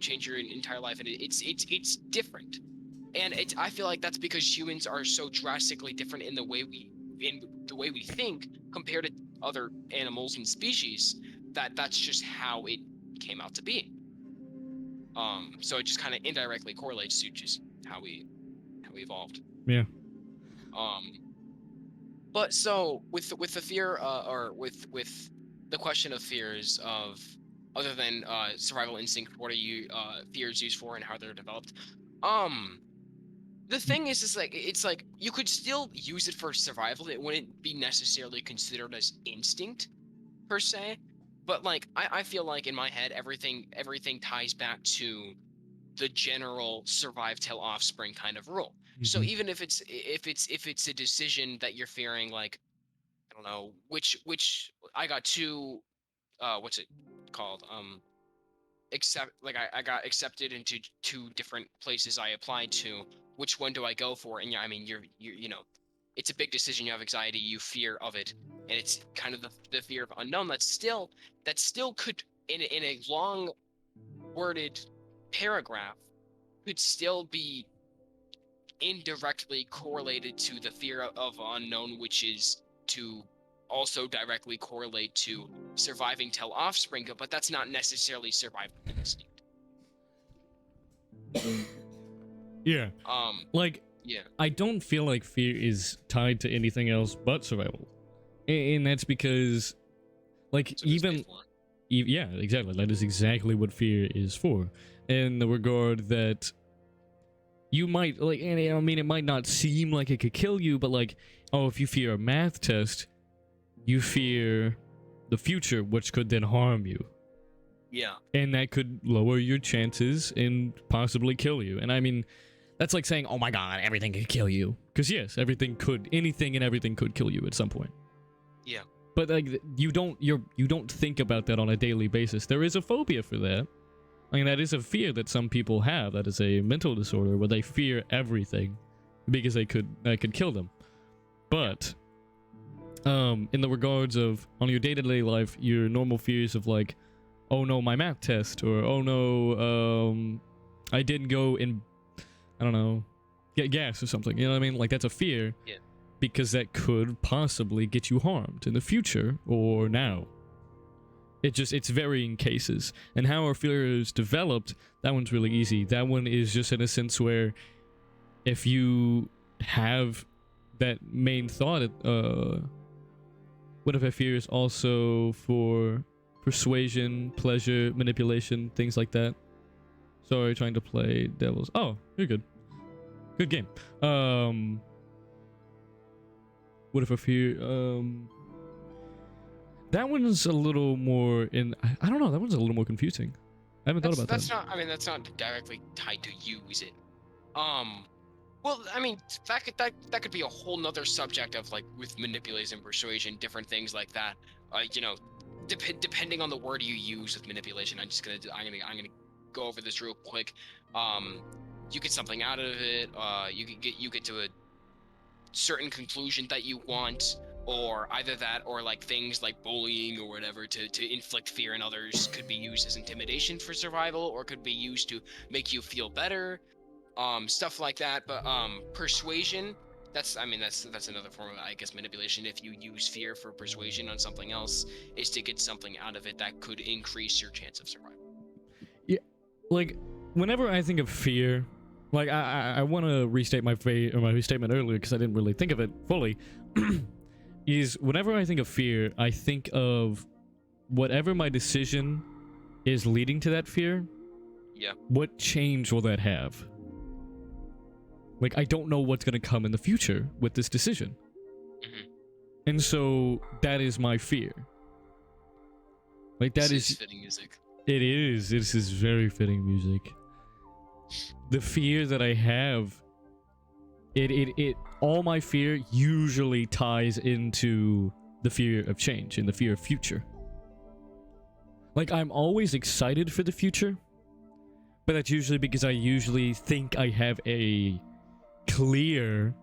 change your entire life, and it's different, and I feel like that's because humans are so drastically different in the way we think compared to other animals and species, that's just how it came out to be. So it just kind of indirectly correlates to just how we how we evolved. Yeah. But so with the fear, or with the question of fears of other than survival instinct, what are you fears used for and how they're developed? The thing is like it's like you could still use it for survival. It wouldn't be necessarily considered as instinct per se, but like I feel like in my head everything ties back to the general survive till offspring kind of rule. So Mhm. even if it's a decision that you're fearing, like I don't know which I got two what's it called, accept, like I got accepted into two different places I applied to. Which one do I go for? And yeah, I mean you're you know, it's a big decision. You have anxiety, you fear of it, and it's kind of the fear of unknown. That still could in a long worded paragraph could still be indirectly correlated to the fear of unknown, which is to also directly correlate to surviving till offspring, but that's not necessarily survival instinct. Yeah. Like, Yeah. I don't feel like fear is tied to anything else but survival. And that's because, like, So even... Yeah, exactly. That is exactly what fear is for. In the regard that you might, like, and I mean, it might not seem like it could kill you, but like, oh, if you fear a math test, you fear the future, which could then harm you. Yeah. And that could lower your chances and possibly kill you. And I mean, that's like saying, oh my god, everything could kill you. Because yes, anything and everything could kill you at some point. Yeah. But like, you don't think about that on a daily basis. There is a phobia for that. I mean, that is a fear that some people have. That is a mental disorder where they fear everything because that could kill them. But in the regards of on your day-to-day life, your normal fears of like, oh no, my math test, or oh no, I didn't go and I don't know, get gas or something. You know what I mean? Like that's a fear. Yeah. Because that could possibly get you harmed in the future or now. It's varying cases. And how our fear is developed, that one's really easy. That one is just in a sense where if you have that main thought, what if a fear is also for persuasion, pleasure, manipulation, things like that? Sorry, trying to play devil's... Oh, you're good. Good game. What if a fear... That one's a little more in... I don't know, that one's a little more confusing. I haven't thought about that's that. not, I mean, that's not directly tied to use it. Well, I mean, that could be a whole nother subject of like with manipulation, persuasion, different things like that. You know, depending on the word you use with manipulation, I'm gonna go over this real quick. You get something out of it. You get to a certain conclusion that you want, or either that or like things like bullying or whatever to inflict fear in others could be used as intimidation for survival, or could be used to make you feel better, stuff like that. But persuasion, that's another form of, I guess, manipulation. If you use fear for persuasion on something else, is to get something out of it that could increase your chance of survival. Yeah, like whenever I think of fear, like I want to restate my statement earlier because I didn't really think of it fully. Is whenever I think of fear, I think of whatever my decision is leading to that fear. Yeah. What change will that have? Like, I don't know what's going to come in the future with this decision. Mm-hmm. And so that is my fear. Like, that this is fitting music. It is. This is very fitting music. The fear that I have, all my fear usually ties into the fear of change and the fear of future. Like, I'm always excited for the future, but that's usually because I usually think I have a clear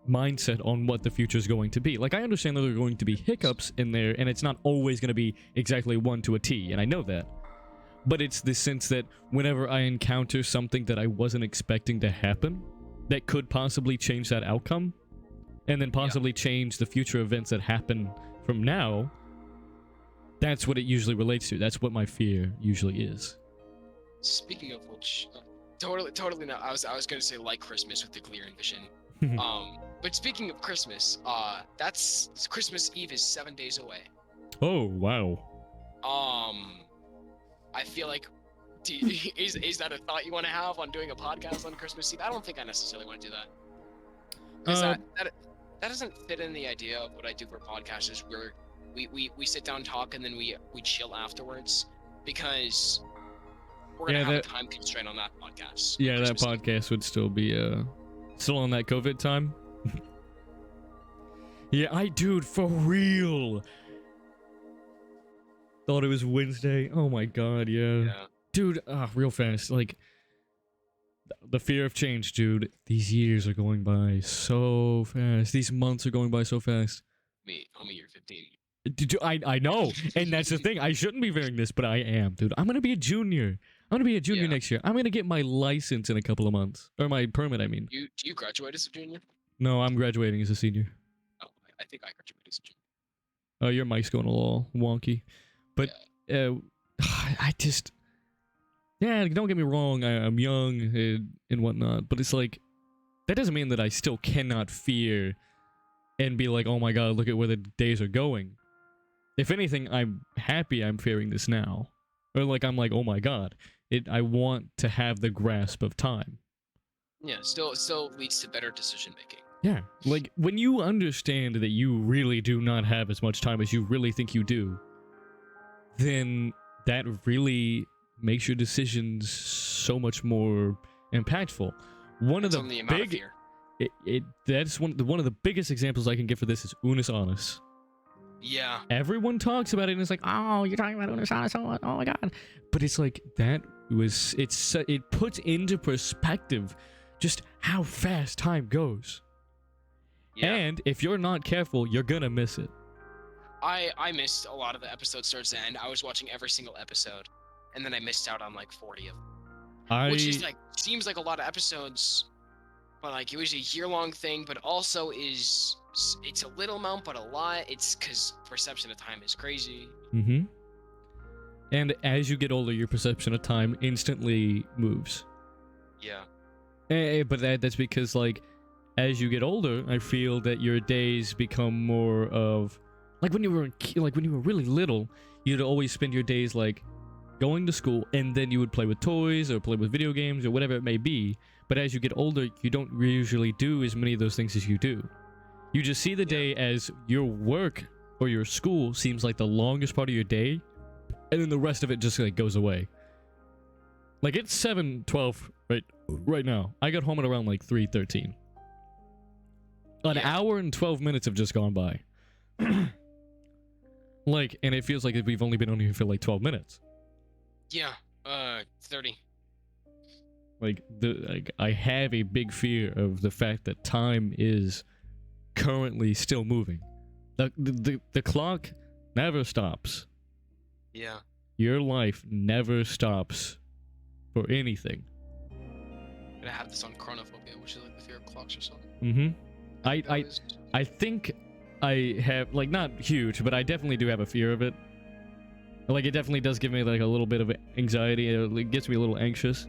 mindset on what the future is going to be. Like, I understand that there are going to be hiccups in there, and it's not always going to be exactly 1 to a T, and I know that. But it's the sense that whenever I encounter something that I wasn't expecting to happen, that could possibly change that outcome, and then possibly change the future events that happen from now, that's what it usually relates to. That's what my fear usually is. Speaking of which, totally not. I was gonna say like Christmas with the clear and vision. But speaking of Christmas, that's Christmas Eve is 7 days away. Oh, wow. I feel like, is that a thought you want to have on doing a podcast on Christmas Eve? I don't think I necessarily want to do that. Because that doesn't fit in the idea of what I do for podcasts. Is where we sit down, talk, and then we chill afterwards. Because we're gonna have a time constraint on that podcast. Yeah, that podcast would still be still on that COVID time. Yeah, dude, for real. Thought it was Wednesday. Oh my god, yeah. Dude, real fast, like the fear of change, dude. These years are going by so fast. These months are going by so fast. Homie, you're 15. Dude, I know, and that's the thing. I shouldn't be wearing this, but I am, dude. I'm gonna be a junior. I'm gonna be a junior next year. I'm gonna get my license in a couple of months, or my permit. I mean. Do you graduate as a junior? No, I'm graduating as a senior. Oh, I think I graduated as a junior. Oh, your mic's going a little wonky, but I just, don't get me wrong. I'm young and whatnot, but it's like that doesn't mean that I still cannot fear and be like, oh my god, look at where the days are going. If anything, I'm happy I'm fearing this now. Or like, I'm like, oh my god. I want to have the grasp of time. Yeah, still leads to better decision making. Yeah, like, when you understand that you really do not have as much time as you really think you do, then that really makes your decisions so much more impactful. One of the big... That's one of the biggest examples I can give for this is Unus Annus. Yeah. Everyone talks about it and it's like, oh, you're talking about Unus Annus, oh my god. But it's like, it puts into perspective just how fast time goes. Yeah. And if you're not careful, you're gonna miss it. I missed a lot of the episodes towards the end. I was watching every single episode, and then I missed out on like 40 of them. Which is like, seems like a lot of episodes, but like it was a year-long thing, but also it's a little amount, but a lot. It's because perception of time is crazy. Mm-hmm. And as you get older, your perception of time instantly moves. Yeah. But that's because, like, as you get older, I feel that your days become more of, like, when you were really little, you'd always spend your days like going to school, and then you would play with toys or play with video games or whatever it may be. But as you get older, you don't usually do as many of those things as you do. You just see the day as your work or your school seems like the longest part of your day, and then the rest of it just like goes away. Like, it's 7:12 right now. I got home at around like 3:13. An hour and 12 minutes have just gone by. Like, and it feels like we've only been on here for like 12 minutes. Yeah, 30. Like, I have a big fear of the fact that time is currently still moving. The clock never stops. Yeah. Your life never stops for anything. I have this on Chronophobia, which is like the fear of clocks or something. Mm-hmm. I think I have, like, not huge, but I definitely do have a fear of it. Like, it definitely does give me like a little bit of anxiety. It gets me a little anxious.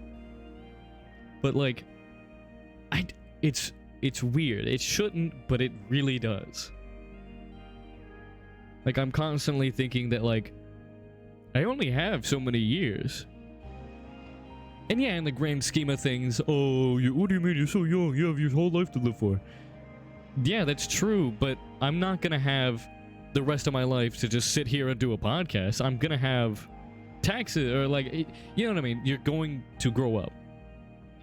But like, it's weird. It shouldn't, but it really does. Like, I'm constantly thinking that, like, I only have so many years. And yeah, in the grand scheme of things, what do you mean? You're so young. You have your whole life to live for. Yeah, that's true, but I'm not gonna have the rest of my life to just sit here and do a podcast. I'm gonna have taxes, or like, you know what I mean? You're going to grow up.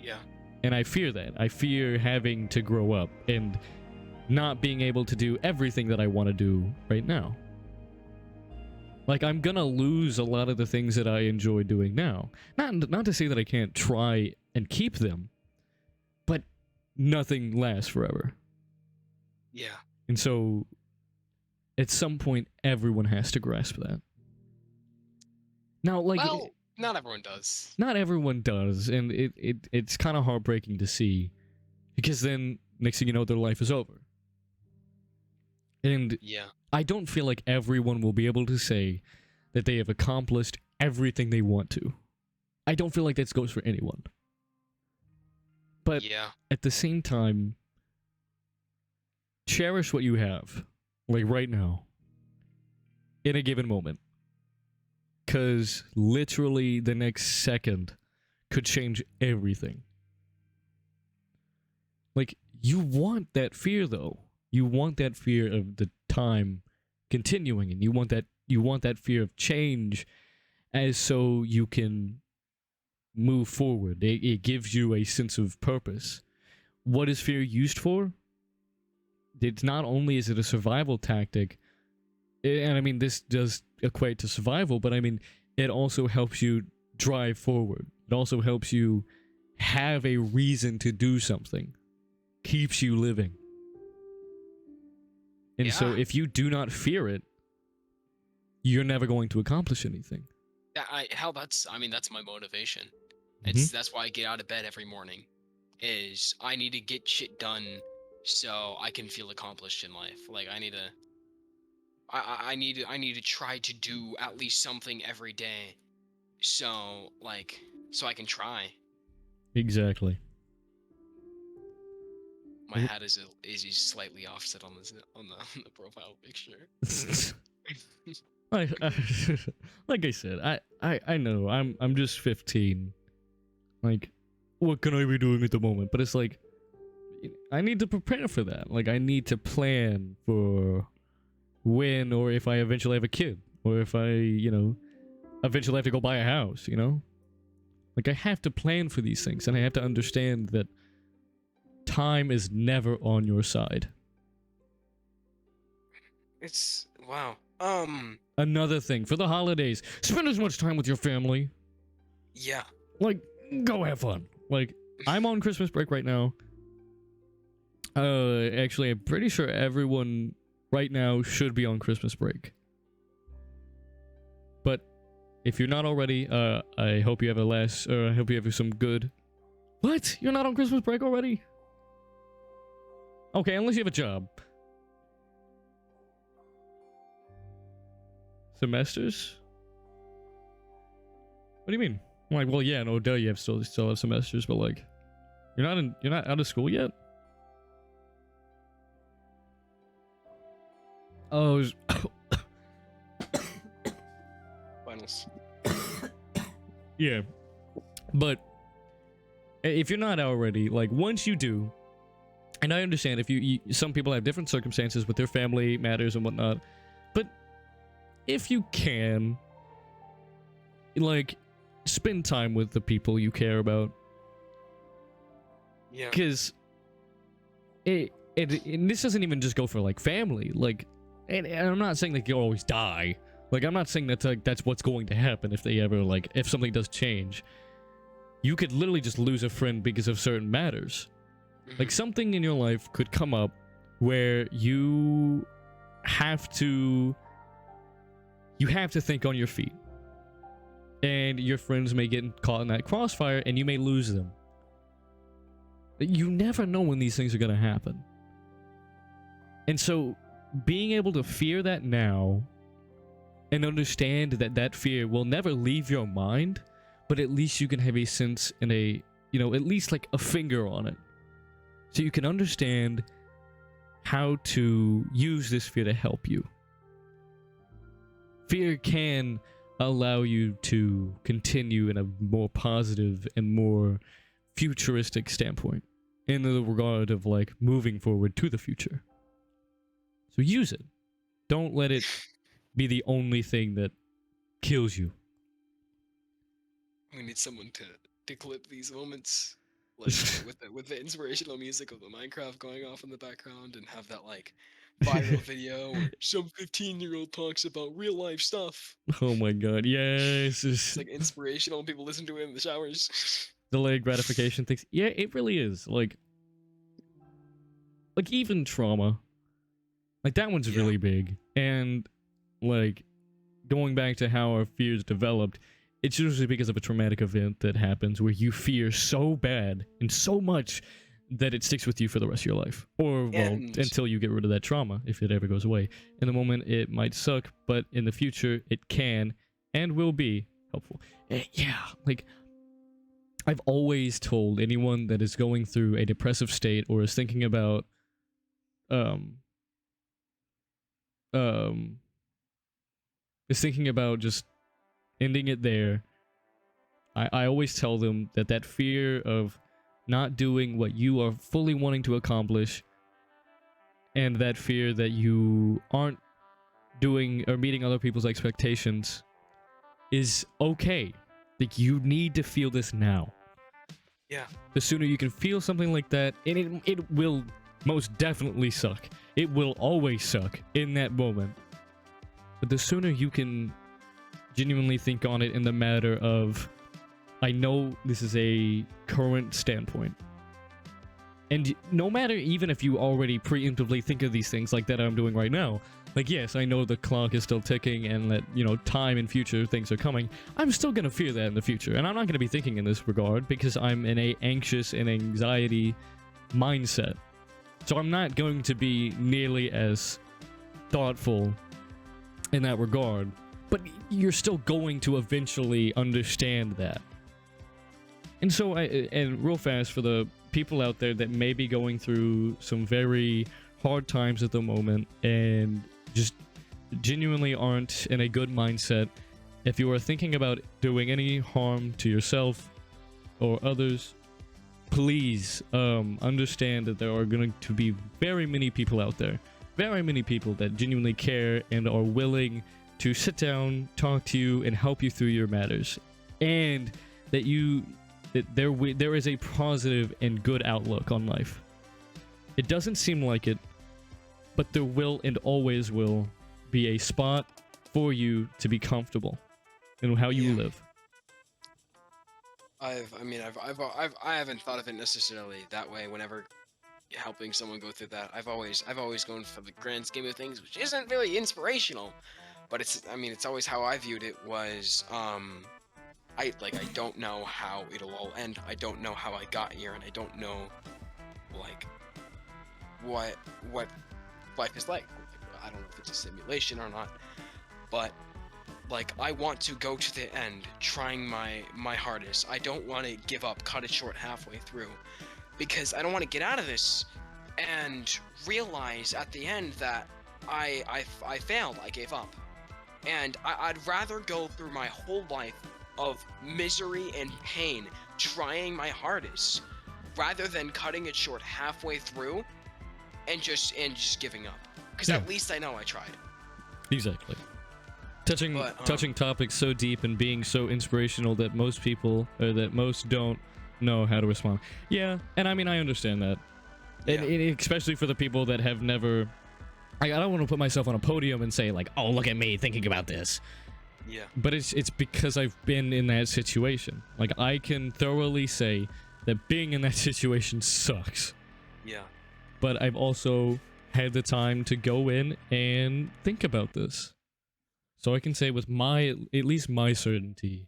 Yeah. And I fear that. I fear having to grow up and not being able to do everything that I want to do right now. Like, I'm gonna lose a lot of the things that I enjoy doing now. Not to say that I can't try and keep them, but nothing lasts forever. Yeah. And so, at some point, everyone has to grasp that. Now, like... Well, not everyone does. Not everyone does, and it's kind of heartbreaking to see. Because then, next thing you know, their life is over. And yeah. I don't feel like everyone will be able to say that they have accomplished everything they want to. I don't feel like that goes for anyone. But Yeah. at the same time, cherish what you have, like right now, in a given moment. Because literally the next second could change everything. Like, you want that fear, though. You want that fear of the time continuing, and you want that fear of change, as so you can move forward. It gives you a sense of purpose. What is fear used for? It's not only is it a survival tactic, and I mean this does equate to survival, but I mean it also helps you drive forward. It also helps you have a reason to do something. Keeps you living. And so Yeah. if you do not fear it, you're never going to accomplish anything. That's my motivation. That's why I get out of bed every morning. Is I need to get shit done so I can feel accomplished in life. Like I need to try to do at least something every day. So I can try. Exactly. My hat is slightly offset on the profile picture. Like I said, I know I'm just 15. Like, what can I be doing at the moment? But it's like, I need to prepare for that. Like, I need to plan for when or if I eventually have a kid, or if I, eventually have to go buy a house. Like, I have to plan for these things, and I have to understand that time is never on your side. It's wow. Another thing for the holidays, spend as much time with your family. Yeah. Like, go have fun. Like, I'm on Christmas break right now. Actually, I'm pretty sure everyone right now should be on Christmas break. But if you're not already, I hope you have I hope you have some good. What? You're not on Christmas break already? Okay, unless you have a job. Semesters? What do you mean? I'm like, well, yeah, no, duh, you still have semesters, but like, you're not out of school yet. Oh, Finals. yeah, but if you're not already, like, once you do, and I understand if some people have different circumstances with their family matters and whatnot, but if you can, like, spend time with the people you care about. Yeah. Because and this doesn't even just go for, like, family. Like, and I'm not saying that you'll always die. Like, I'm not saying that that's what's going to happen if they ever, like, if something does change. You could literally just lose a friend because of certain matters. Like, something in your life could come up where you have to think on your feet. And your friends may get caught in that crossfire, and you may lose them. You never know when these things are going to happen. And so, being able to fear that now, and understand that that fear will never leave your mind, but at least you can have a sense and at least like a finger on it. So you can understand how to use this fear to help you. Fear can allow you to continue in a more positive and more futuristic standpoint in the regard of, like, moving forward to the future. So use it. Don't let it be the only thing that kills you. We need someone to clip these moments, like with the inspirational music of the Minecraft going off in the background, and have that like viral video where some 15-year-old talks about real life stuff. Oh my god, yes. It's like inspirational, and people listen to it in the showers. Delayed gratification things. Yeah, it really is. Like even trauma. Like, that one's really big. And, like, going back to how our fears developed, it's usually because of a traumatic event that happens where you fear so bad and so much that it sticks with you for the rest of your life. Or, well, until you get rid of that trauma, if it ever goes away. In the moment, it might suck, but in the future, it can and will be helpful. Yeah, like, I've always told anyone that is going through a depressive state or is thinking about um um just ending it there. I always tell them that fear of not doing what you are fully wanting to accomplish, and that fear that you aren't doing or meeting other people's expectations is okay. Like, you need to feel this now. Yeah. The sooner you can feel something like that, and it will most definitely suck. It will always suck in that moment. But the sooner you can genuinely think on it in the matter of, I know this is a current standpoint. And no matter, even if you already preemptively think of these things like that I'm doing right now, like, yes, I know the clock is still ticking and that, you know, time and future things are coming. I'm still going to fear that in the future. And I'm not going to be thinking in this regard because I'm in a anxious and anxiety mindset. So I'm not going to be nearly as thoughtful in that regard. But you're still going to eventually understand that. And so, and real fast, for the people out there that may be going through some very hard times at the moment and just genuinely aren't in a good mindset, if you are thinking about doing any harm to yourself or others, please understand that there are going to be very many people out there, very many people that genuinely care and are willing to sit down, talk to you, and help you through your matters. And that there is a positive and good outlook on life. It doesn't seem like it, but there will and always will be a spot for you to be comfortable in how you live. I haven't thought of it necessarily that way. Whenever helping someone go through that, I've always gone for the grand scheme of things, which isn't really inspirational, but it's always how I viewed it was. I don't know how it'll all end. I don't know how I got here, and I don't know, like, what life is like. I don't know if it's a simulation or not, but like, I want to go to the end, trying my hardest. I don't want to give up, cut it short halfway through, because I don't want to get out of this and realize at the end that I failed, I gave up, and I'd rather go through my whole life of misery and pain trying my hardest rather than cutting it short halfway through and just giving up, because at least I know I tried. Exactly. Touching topics so deep and being so inspirational that most people, or that most don't know how to respond. Yeah, and I mean, I understand that. Yeah. And especially for the people that have never, I don't want to put myself on a podium and say like, oh, look at me thinking about this. Yeah. But it's because I've been in that situation. Like, I can thoroughly say that being in that situation sucks. Yeah. But I've also had the time to go in and think about this. So I can say with at least my certainty,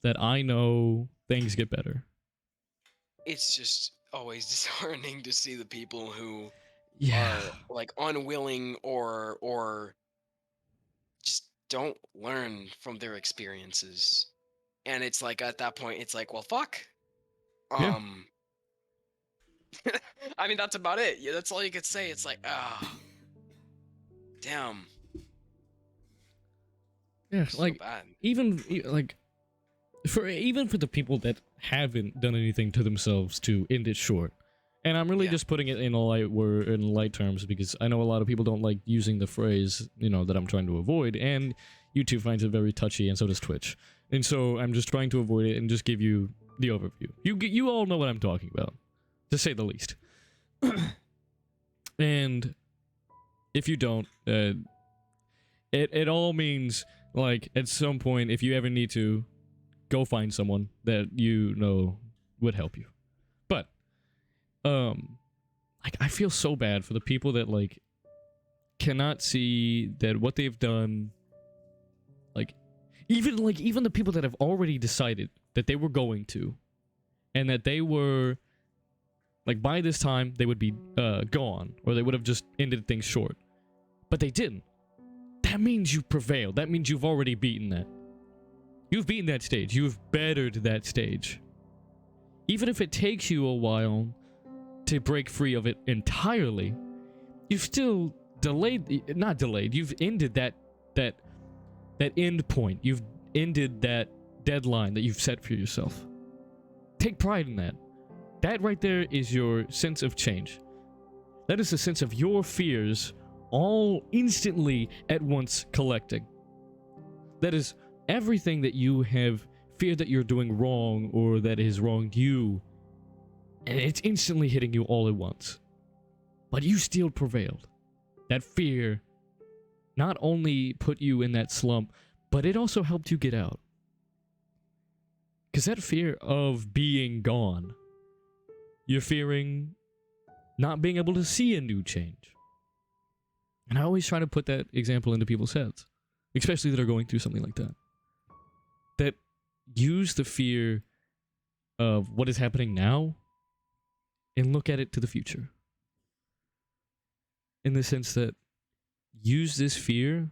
that I know things get better. It's just always disheartening to see the people who are like unwilling or just don't learn from their experiences. And it's like, at that point, it's like, well, fuck. Yeah. I mean, that's about it. Yeah, that's all you could say. It's like, damn. Yeah, so like, bad. even for the people that haven't done anything to themselves to end it short. And I'm really just putting it in light terms, because I know a lot of people don't like using the phrase, that I'm trying to avoid, and YouTube finds it very touchy, and so does Twitch. And so I'm just trying to avoid it and just give you the overview. You all know what I'm talking about, to say the least. And if you don't, it all means, like, at some point, if you ever need to, go find someone that would help you. But like, I feel so bad for the people that, like, cannot see that what they've done, even the people that have already decided that they were going to, and that they were, like, by this time they would be gone, or they would have just ended things short, but they didn't. That means you prevailed. That means you've already beaten that. You've beaten that stage. You've bettered that stage. even if it takes you a while to break free of it entirely, you've still not delayed, you've ended that end point. You've ended that deadline that you've set for yourself. Take pride in that. That right there is your sense of change. That is the sense of your fears all instantly at once collecting. That is everything that you have feared that you're doing wrong or that has wronged you, and it's instantly hitting you all at once. But you still prevailed. That fear not only put you in that slump, but it also helped you get out. Because that fear of being gone, you're fearing not being able to see a new change. And I always try to put that example into people's heads, especially that are going through something like that. That use the fear of what is happening now and look at it to the future. In the sense that use this fear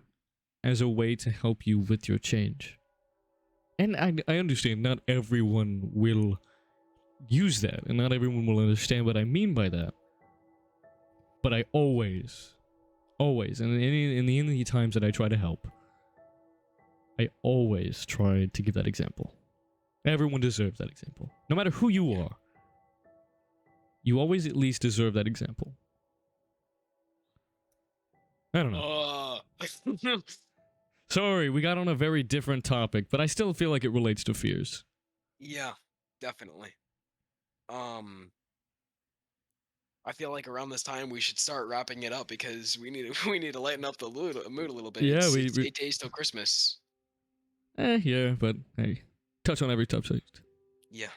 as a way to help you with your change. And I understand not everyone will use that, and not everyone will understand what I mean by that. But I always, and in the times that I try to help, I always try to give that example. Everyone deserves that example. No matter who you are, you always at least deserve that example. I don't know. Sorry, we got on a very different topic, but I still feel like it relates to fears. Yeah, definitely. I feel like around this time we should start wrapping it up because we need to lighten up the mood a little bit. Yeah, it's 8 days till Christmas. Yeah, but hey, touch on every subject. Yeah.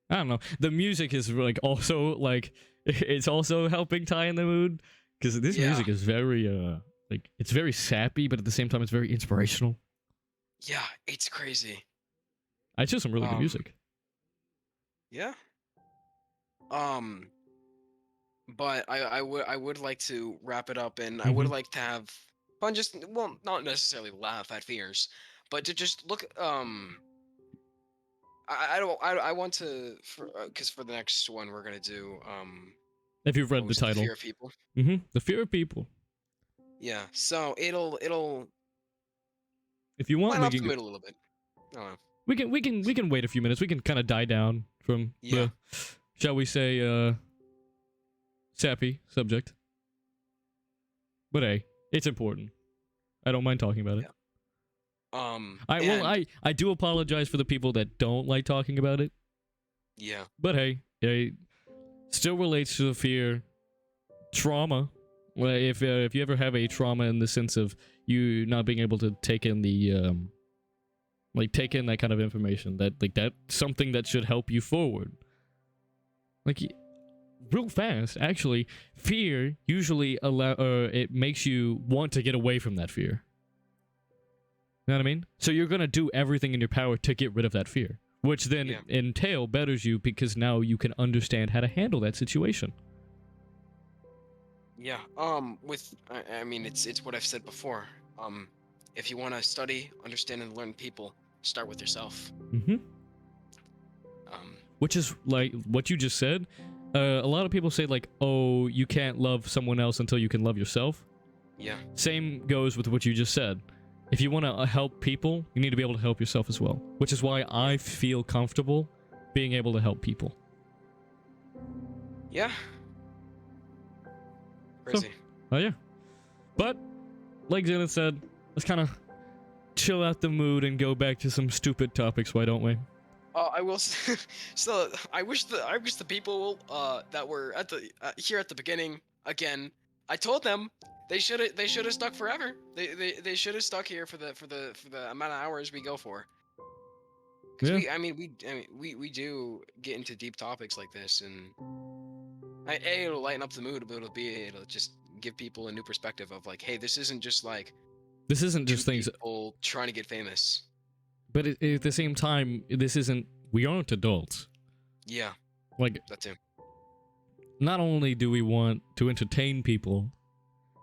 I don't know. The music is like also like it's also helping tie in the mood because this music is very like it's very sappy, but at the same time it's very inspirational. Yeah, it's crazy. I choose some really good music. Yeah. But I would like to wrap it up, and I would like to have fun. Just not necessarily laugh at fears, but to just look. I want to because for the next one we're gonna do If you've read the title, The Fear of People. The Fear of People. Yeah. So it'll. If you want, line up the mood a little bit. I don't know. We can wait a few minutes. We can kind of die down from the, shall we say, sappy subject. But hey, it's important. I don't mind talking about it. I do apologize for the people that don't like talking about it. Yeah. But hey, it still relates to the fear, trauma. Well, if you ever have a trauma in the sense of you not being able to take in the take in that kind of information, that's something that should help you forward. Like, real fast, actually, fear usually it makes you want to get away from that fear. You know what I mean? So you're gonna do everything in your power to get rid of that fear, which then entail betters you because now you can understand how to handle that situation. Yeah. I mean, it's what I've said before. If you want to study, understand, and learn people, start with yourself. Which is like what you just said. A lot of people say like, oh, you can't love someone else until you can love yourself. Yeah. Same goes with what you just said. If you want to help people, you need to be able to help yourself as well. Which is why I feel comfortable being able to help people. Yeah. Crazy. Oh yeah. But, like Xena said, let's kind of chill out the mood and go back to some stupid topics, why don't we? I will. So I wish the people that were at the here at the beginning again. I told them they should have stuck forever. They should have stuck here for the amount of hours we go for. Because we do get into deep topics like this, and it'll lighten up the mood, but it'll just give people a new perspective of like, hey, this isn't just things people trying to get famous. But at the same time, we aren't adults. Yeah. Like, that too. Not only do we want to entertain people,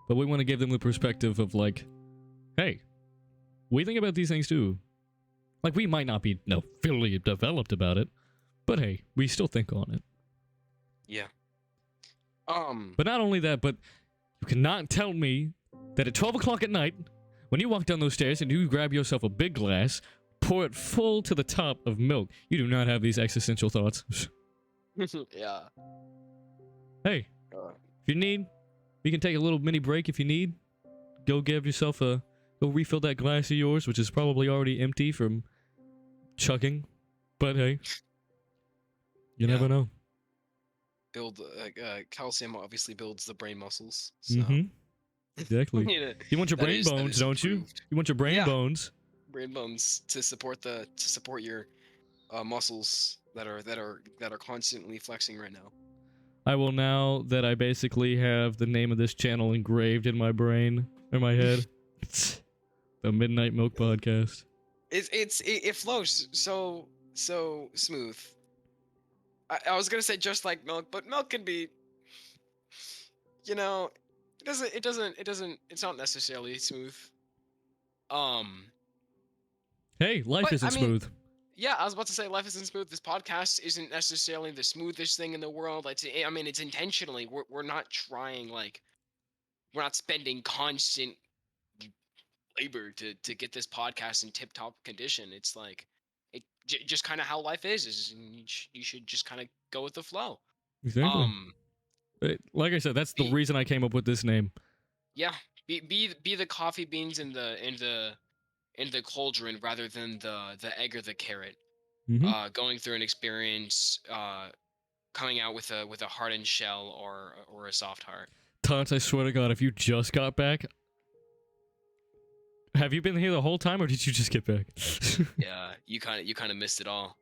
but we want to give them the perspective of like, hey, we think about these things too. Like, we might not be fully developed about it, But hey, we still think on it. Yeah. But not only that, but you cannot tell me that at 12 o'clock at night, when you walk down those stairs and you grab yourself a big glass, pour it full to the top of milk, you do not have these existential thoughts. Yeah. Hey, if you need, you can take a little mini break if you need. Go give yourself go refill that glass of yours, which is probably already empty from chugging. But hey, you never know. Build calcium obviously builds the brain muscles. So. Exactly. You want your brain bones, don't you? You want your brain bones. Brain bones to support your muscles that are constantly flexing right now. I will, now that I basically have the name of this channel engraved in my brain or my head. The Midnight Milk Podcast. It flows so smooth. I was gonna say just like milk, but milk can be, you know, it's not necessarily smooth. Hey, life isn't smooth. Yeah, I was about to say life isn't smooth. This podcast isn't necessarily the smoothest thing in the world. It's intentionally. We're not trying, like, we're not spending constant labor to get this podcast in tip-top condition. It's like just kind of how life is you should just kind of go with the flow. Exactly. Like I said, that's the reason I came up with this name. Yeah, be the coffee beans in the cauldron rather than the egg or the carrot. Going through an experience, coming out with a hardened shell or a soft heart. Tots, I swear to God, if you just got back, have you been here the whole time, or did you just get back? Yeah, you kind of missed it all.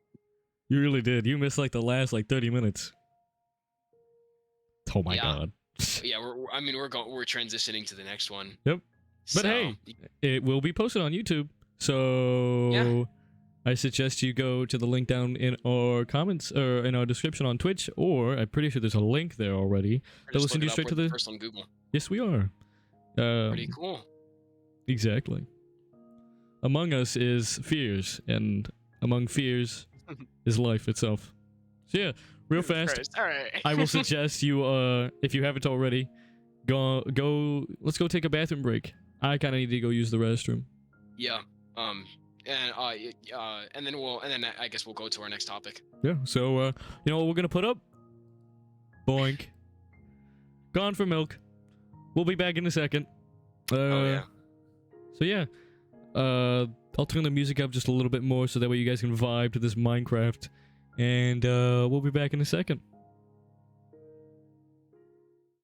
You really did. You missed like the last 30 minutes. Oh my God. Yeah, we're transitioning to the next one. Yep. But hey, it will be posted on YouTube. So I suggest you go to the link down in our comments or in our description on Twitch, or I'm pretty sure there's a link there already. They'll listen you straight to the first on Google. Yes, we are. Pretty cool. Exactly. Among us is fears, and among fears is life itself. So yeah, real fast. All right. I will suggest you, if you haven't already, go. Let's go take a bathroom break. I kind of need to go use the restroom. Yeah. And then I guess we'll go to our next topic. Yeah. So you know what we're gonna put up? Boink. Gone for milk. We'll be back in a second. So yeah, I'll turn the music up just a little bit more so that way you guys can vibe to this Minecraft, and we'll be back in a second.